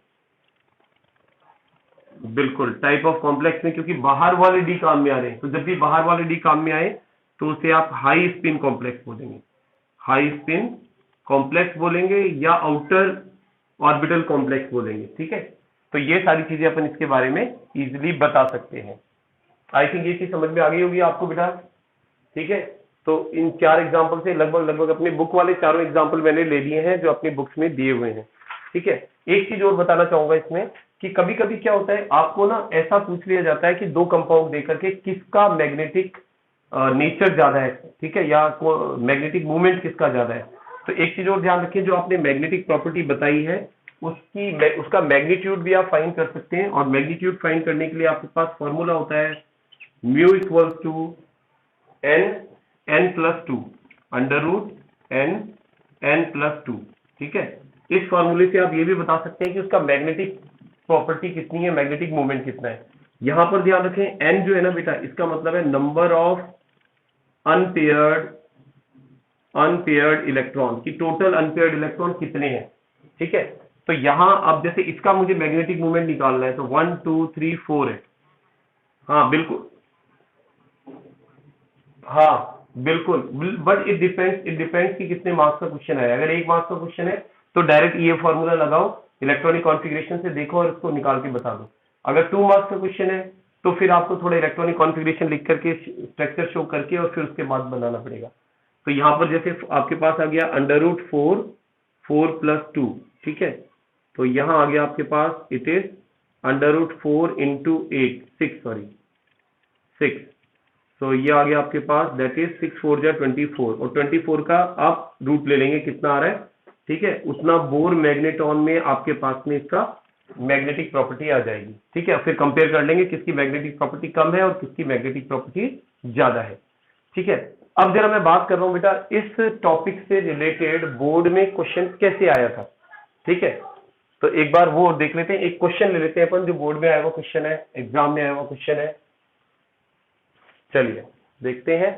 बिल्कुल टाइप ऑफ कॉम्प्लेक्स में, क्योंकि बाहर वाले डी काम में आ रहे हैं, तो जब भी बाहर वाले डी काम में आए तो उसे आप हाई स्पिन कॉम्प्लेक्स बोलेंगे, हाई स्पिन कॉम्प्लेक्स बोलेंगे या आउटर ऑर्बिटल कॉम्प्लेक्स बोलेंगे, ठीक है। तो ये सारी चीजें अपन इसके बारे में इजीली बता सकते हैं। आई थिंक ये चीज समझ में आ गई होगी आपको बेटा, ठीक है। तो इन 4 एग्जाम्पल से लगभग अपने बुक वाले चारों एग्जाम्पल मैंने ले लिए हैं जो अपनी बुक्स में दिए हुए हैं, ठीक है। एक चीज और बताना चाहूंगा इसमें कि कभी कभी क्या होता है, आपको ना ऐसा पूछ लिया जाता है कि 2 कंपाउंड देकर के किसका मैग्नेटिक नेचर ज्यादा है, ठीक है, या मैग्नेटिक मूवमेंट किसका ज्यादा है। तो एक चीज और ध्यान रखिए, जो आपने मैग्नेटिक प्रॉपर्टी बताई है उसका मैग्नीट्यूड भी आप फाइंड कर सकते हैं। और मैग्नीट्यूड फाइंड करने के लिए आपके पास फॉर्मूला होता है mu equals to n+2 under root n+2, ठीक है। इस फॉर्मूले से आप ये भी बता सकते हैं कि उसका मैग्नेटिक प्रॉपर्टी कितनी है, मैग्नेटिक मूवमेंट कितना है। यहां पर ध्यान रखें n जो है ना बेटा, इसका मतलब है नंबर ऑफ अनपेयर्ड इलेक्ट्रॉन, की टोटल अनपेयर्ड इलेक्ट्रॉन कितने हैं, ठीक है। तो यहां अब जैसे इसका मुझे मैग्नेटिक मूवमेंट निकालना है तो 1 2 3 4 है, हाँ बिल्कुल, हाँ बिल्कुल, बट इट डिपेंड्स कि कितने मार्क्स का क्वेश्चन आया। अगर 1 मार्क्स का क्वेश्चन है तो डायरेक्ट ये फॉर्मूला लगाओ, इलेक्ट्रॉनिक कॉन्फ़िगरेशन से देखो और इसको निकाल के बता दो। अगर 2 मार्क्स का क्वेश्चन है तो फिर आपको थोड़ा इलेक्ट्रॉनिक कॉन्फ़िगरेशन लिख करके स्ट्रक्चर शो करके और फिर उसके बाद बनाना पड़ेगा। तो यहाँ पर जैसे आपके पास आ गया √4 ठीक है। तो यहाँ आ गया आपके पास इट इज √4 × 8 6 तो ये आ गया आपके पास, दैट इज 6 4 जा 24, और 24 का आप रूट ले लेंगे कितना आ रहा है, ठीक है। उतना बोर मैग्नेटॉन में आपके पास में इसका मैग्नेटिक प्रॉपर्टी आ जाएगी, ठीक है। फिर कंपेयर कर लेंगे किसकी मैग्नेटिक प्रॉपर्टी कम है और किसकी मैग्नेटिक प्रॉपर्टी ज्यादा है, ठीक है। अब जरा मैं बात कर रहा हूं बेटा इस टॉपिक से रिलेटेड बोर्ड में क्वेश्चन कैसे आया था, ठीक है। तो एक बार वो देख लेते हैं, एक क्वेश्चन ले लेते हैं अपन जो बोर्ड में आया हुआ क्वेश्चन है, एग्जाम में आया हुआ क्वेश्चन है। चलिए देखते हैं।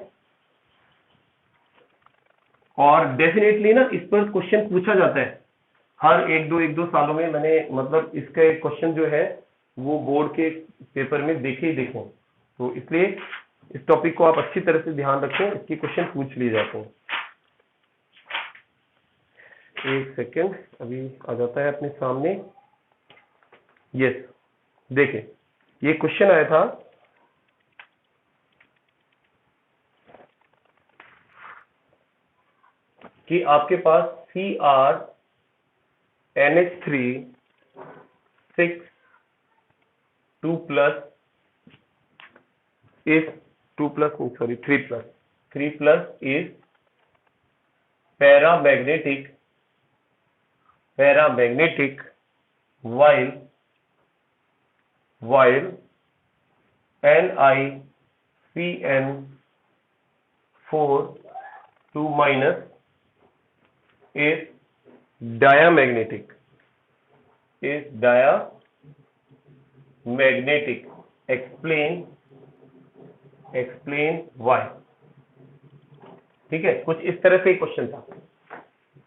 और डेफिनेटली ना इस पर क्वेश्चन पूछा जाता है हर एक दो सालों में। मैंने मतलब इसका क्वेश्चन जो है वो बोर्ड के पेपर में देखे ही देखे, तो इसलिए इस टॉपिक को आप अच्छी तरह से ध्यान रखें, इसके क्वेश्चन पूछ लिए जाते हैं। एक सेकेंड, अभी आ जाता है अपने सामने। यस, देखिए ये क्वेश्चन आया था कि आपके पास CrNH3 6 2+ is 3+ is paramagnetic while NiCN4 2- is diamagnetic. Explain why. ठीक है, कुछ इस तरह से क्वेश्चन था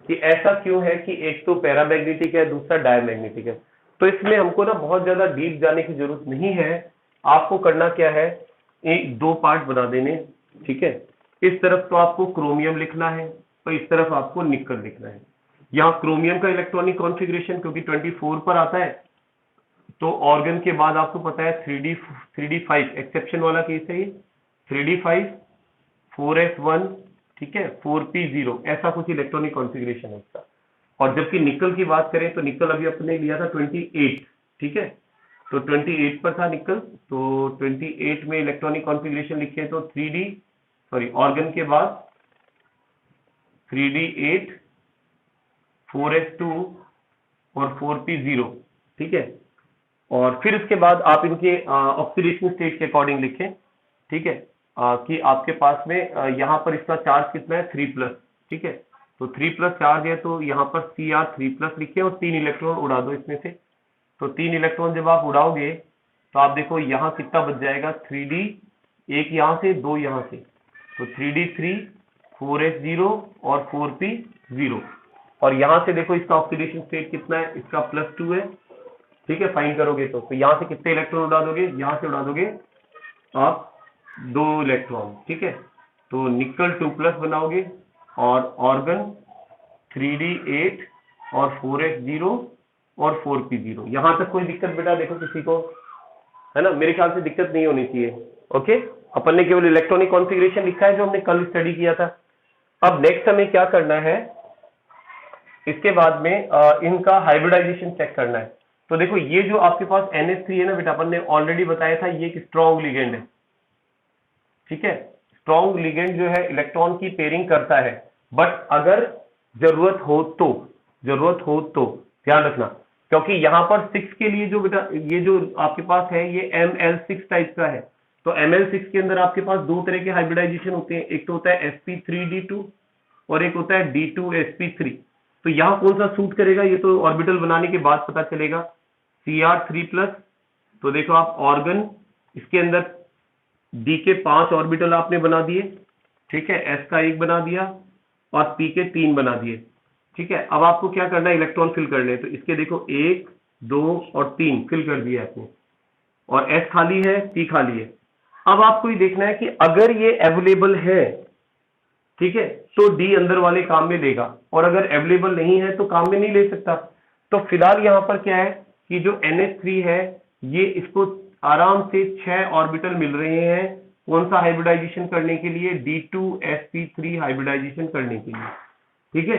कि ऐसा क्यों है कि एक तो पैरामैग्नेटिक है दूसरा डायमैग्नेटिक है। तो इसमें हमको ना बहुत ज्यादा डीप जाने की जरूरत नहीं है। आपको करना क्या है, एक 2 पार्ट बना देने, ठीक है। इस तरफ तो आपको क्रोमियम लिखना है और इस तरफ आपको निकल लिखना है। यहाँ क्रोमियम का इलेक्ट्रॉनिक कॉन्फ़िगरेशन क्योंकि 24 पर आता है, तो ऑर्गन के बाद आपको पता है 3d5 एक्सेप्शन वाला केस है ये, 3d5 4s1, ठीक है, 4p0, ऐसा कुछ इलेक्ट्रॉनिक कॉन्फ़िगरेशन है इसका। और जबकि निकल की बात करें तो निकल अभी अपने लिया था 28, ठीक है, तो 28 पर था निकल, तो 28 में इलेक्ट्रॉनिक कॉन्फ़िगरेशन लिखे तो 3d, सॉरी ऑर्गन के बाद 3d8, 4s2 और 4p0, ठीक है। और फिर इसके बाद आप इनके ऑक्सीडेशन स्टेट के अकॉर्डिंग लिखें, ठीक है, कि आपके पास में यहाँ पर इसका चार्ज कितना है 3+, ठीक है, तो 3+ चार्ज है तो यहाँ पर Cr3+ लिखे और 3 इलेक्ट्रॉन उड़ा दो इसमें से। तो 3 इलेक्ट्रॉन जब आप उड़ाओगे तो आप देखो यहाँ कितना बच जाएगा, 3d, एक यहाँ से, दो यहाँ से, तो 3d3, 4s0 और 4p0। और यहाँ से देखो इसका ऑक्सीडेशन स्टेट कितना है, इसका +2 है, ठीक है, फाइंड करोगे तो यहाँ से कितने इलेक्ट्रॉन उड़ा दोगे, यहाँ से उड़ा दोगे आप 2 इलेक्ट्रॉन, ठीक है, तो निकल 2+ बनाओगे और ऑर्गन 3d8 और 4s0 और 4p0। यहां तक कोई दिक्कत बेटा देखो किसी को, है ना, मेरे ख्याल से दिक्कत नहीं होनी चाहिए। ओके, अपन ने केवल इलेक्ट्रॉनिक कॉन्फ़िगरेशन लिखा है जो हमने कल स्टडी किया था। अब नेक्स्ट हमें क्या करना है, इसके बाद में इनका हाइब्रिडाइजेशन चेक करना है। तो देखो ये जो आपके पास NH3 है ना बेटा, अपन ने ऑलरेडी बताया था ये एक स्ट्रॉन्ग लिगेंड है, ठीक है, स्ट्रॉन्ग लिगेंड जो है इलेक्ट्रॉन की पेयरिंग करता है, बट अगर जरूरत हो तो ध्यान रखना, क्योंकि यहाँ पर 6 के लिए जो बेटा ये जो आपके पास है ये ML6 टाइप का है, तो ML6 के अंदर आपके पास दो तरह के हाइब्रिडाइजेशन होते हैं, एक तो होता है sp3d2 और एक होता है d2sp3। तो यहाँ कौन सा सूट करेगा ये तो ऑर्बिटल बनाने के बाद पता चलेगा। Cr3+, तो देखो आप ऑर्गन, इसके अंदर d के 5 ऑर्बिटल आपने बना दिए, ठीक है, s का 1 बना दिया और p के 3 बना दिए, ठीक है। अब आपको क्या करना है, इलेक्ट्रॉन फिल करने हैं, तो इसके देखो 1, 2 और 3 फिल कर दिया आपने, और s खाली है, p खाली है। अब आपको ये देखना है कि अगर ये अवेलेबल है, ठीक है, तो d अंदर वाले काम में लेगा, और अगर अवेलेबल नहीं है तो काम में नहीं ले सकता। तो फिलहाल यहां पर क्या है कि जो NH3 है ये इसको आराम से 6 ऑर्बिटल मिल रहे हैं, कौन सा हाइब्रिडाइजेशन करने के लिए, d2sp3 हाइब्रिडाइजेशन करने के लिए, ठीक है।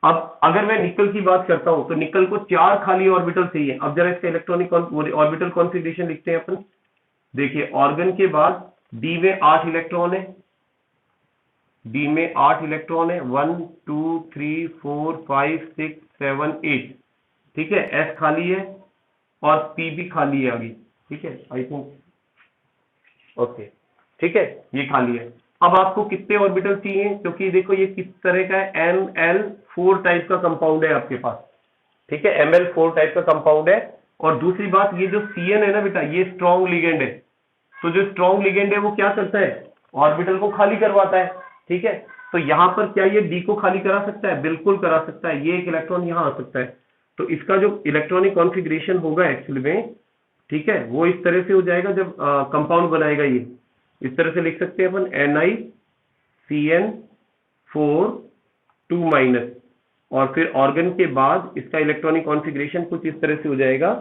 अब अगर मैं निकल की बात करता हूं तो निकल को 4 खाली ऑर्बिटल चाहिए। अब जरा इसका इलेक्ट्रॉनिक ऑर्बिटल कॉन्फ़िगरेशन लिखते हैं अपन। देखिए ऑर्गन के बाद d में 8 इलेक्ट्रॉन है, d में 8 इलेक्ट्रॉन है, 1 2 3 4 5 6 7 8, ठीक है, s खाली है और p भी खाली है अभी, ठीक है, आई थिंक ओके, ठीक है, ये खाली है। अब आपको कितने ऑर्बिटल चाहिए, क्योंकि देखो ये किस तरह का है, ML4 टाइप का कंपाउंड है आपके पास, ठीक है, ML4 टाइप का कंपाउंड है। और दूसरी बात, ये जो CN है ना बेटा, ये स्ट्रॉन्ग लिगेंड है, तो जो स्ट्रॉन्ग लिगेंड है वो क्या करता है, ऑर्बिटल को खाली करवाता है, ठीक है। तो यहां पर क्या ये d को खाली करा सकता है, बिल्कुल करा सकता है, ये एक इलेक्ट्रॉन यहां आ सकता है। तो इसका जो इलेक्ट्रॉनिक कॉन्फ़िगरेशन होगा एक्चुअली में, ठीक है, वो इस तरह से हो जाएगा जब कंपाउंड बनाएगा, ये इस तरह से लिख सकते हैं अपन, NiCN4 2-, और फिर ऑर्गन के बाद इसका इलेक्ट्रॉनिक कॉन्फ़िगरेशन कुछ इस तरह से हो जाएगा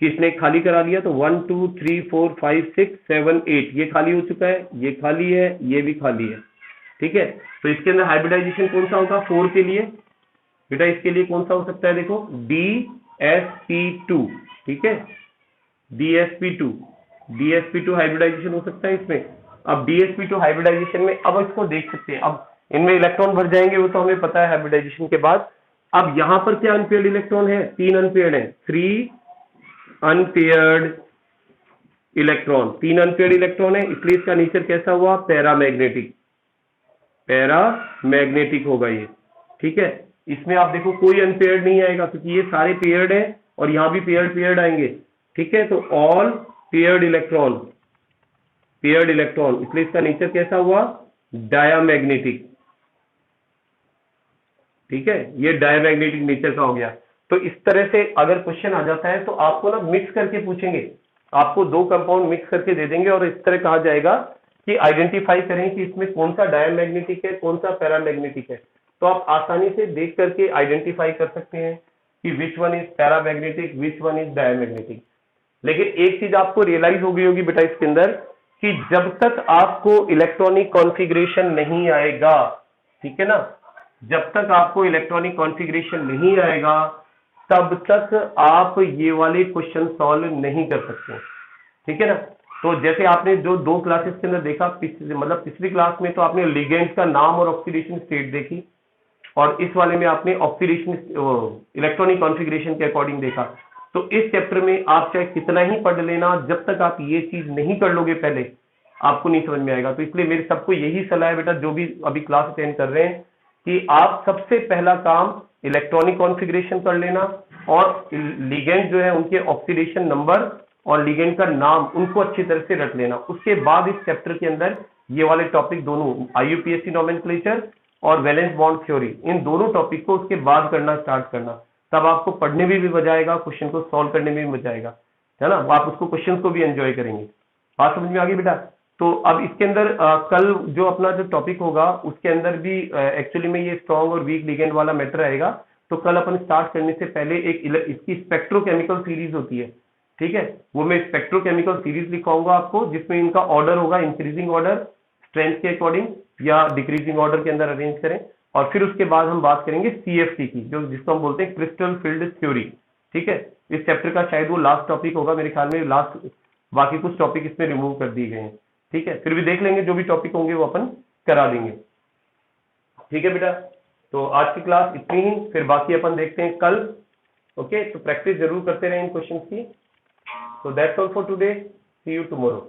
कि इसने खाली करा लिया, तो 1 2 3 4 5 6 7 8 ये खाली हो चुका है, ये खाली है, ये भी खाली है, ठीक है। तो इसके अंदर हाइब्रिडाइजेशन कौन सा होगा 4 के लिए बेटा, इसके लिए कौन सा हो सकता है, देखो DsP2, ठीक है, DsP2 हाइब्रिडाइजेशन हो सकता है इसमें। अब DsP2 हाइब्रिडाइजेशन में अब इसको देख सकते हैं, अब इनमें इलेक्ट्रॉन भर जाएंगे वो तो हमें पता है हाइब्रिडाइजेशन के बाद। अब यहां पर क्या अनपेयर्ड इलेक्ट्रॉन है, 3 अनपेयर्ड है, 3 अनपेयर्ड इलेक्ट्रॉन, 3 अनपेयर्ड इलेक्ट्रॉन है, इसलिए इसका नेचर कैसा हुआ, पैरामैग्नेटिक होगा ये, ठीक है। इसमें आप देखो कोई अनपेयर्ड नहीं आएगा क्योंकि ये सारे पेयर्ड है और यहां भी पेयर्ड आएंगे, ठीक है। तो ऑल पेयर्ड इलेक्ट्रॉन, इसलिए इसका नेचर कैसा हुआ, डायामैग्नेटिक, ठीक है, ये डायामैग्नेटिक नेचर का हो गया। तो इस तरह से अगर क्वेश्चन आ जाता है तो आपको ना मिक्स करके पूछेंगे, आपको 2 कंपाउंड मिक्स करके दे देंगे और इस तरह कहा जाएगा कि आइडेंटिफाई करें कि इसमें कौन सा डायामैग्नेटिक है, कौन सा पैरामैग्नेटिक है। तो आप आसानी से देख करके आइडेंटिफाई कर सकते हैं कि which one is paramagnetic, which one is diamagnetic. लेकिन एक चीज आपको रियलाइज हो गई होगी बेटा इसके अंदर कि जब तक आपको इलेक्ट्रॉनिक कॉन्फ़िगरेशन नहीं आएगा, ठीक है ना, जब तक आपको इलेक्ट्रॉनिक कॉन्फ़िगरेशन नहीं आएगा तब तक आप ये वाले क्वेश्चन सॉल्व नहीं कर सकते, ठीक है ना। तो जैसे आपने जो 2 क्लासेस के अंदर देखा, मतलब पिछली क्लास में तो आपने लिगेंड्स का नाम और ऑक्सीडेशन स्टेट देखी, और इस वाले में आपने ऑक्सीडेशन इलेक्ट्रॉनिक कॉन्फ़िगरेशन के अकॉर्डिंग देखा। तो इस चैप्टर में आप चाहे कितना ही पढ़ लेना, जब तक आप ये चीज नहीं कर लोगे पहले, आपको नहीं समझ में आएगा। तो इसलिए मेरी सबको यही सलाह है बेटा, जो भी अभी क्लास अटेंड कर रहे हैं, कि आप सबसे पहला काम इलेक्ट्रॉनिक कॉन्फ़िगरेशन कर लेना, और लिगेंड जो है उनके ऑक्सीडेशन नंबर और लिगेंड का नाम उनको अच्छी तरह से रख लेना। उसके बाद इस चैप्टर के अंदर ये वाले टॉपिक दोनों, IUPAC नोमेनक्लेचर और वैलेंस बॉन्ड थ्योरी, इन दोनों टॉपिक को उसके बाद करना स्टार्ट करना। तब आपको पढ़ने में भी मजा आएगा, क्वेश्चन को सॉल्व करने में भी मजा आएगा, है ना। आप उसको क्वेश्चन को भी एंजॉय करेंगे। बात समझ में आ गई बेटा। तो अब इसके अंदर कल जो अपना जो टॉपिक होगा उसके अंदर भी एक्चुअली में ये स्ट्रॉन्ग और वीक लिगेंड वाला मैटर आएगा। तो कल अपन स्टार्ट करने से पहले एक इसकी स्पेक्ट्रोकेमिकल सीरीज होती है, ठीक है, वो मैं स्पेक्ट्रोकेमिकल सीरीज लिखवाऊंगा आपको, जिसमें इनका ऑर्डर होगा इंक्रीजिंग ऑर्डर स्ट्रेंथ के अकॉर्डिंग, या डिक्रीजिंग ऑर्डर के अंदर अरेंज करें। और फिर उसके बाद हम बात करेंगे CFT की, जो जिसको हम बोलते हैं क्रिस्टल फील्ड थ्योरी, ठीक है। इस चैप्टर का शायद वो लास्ट टॉपिक होगा मेरे ख्याल में, लास्ट, बाकी कुछ टॉपिक इसमें रिमूव कर दिए गए हैं, ठीक है। फिर भी देख लेंगे, जो भी टॉपिक होंगे वो अपन करा देंगे, ठीक है बेटा। तो आज की क्लास इतनी ही, फिर बाकी अपन देखते हैं कल। ओके, तो प्रैक्टिस जरूर करते रहें इन क्वेश्चन की। So that's all for today. See you tomorrow.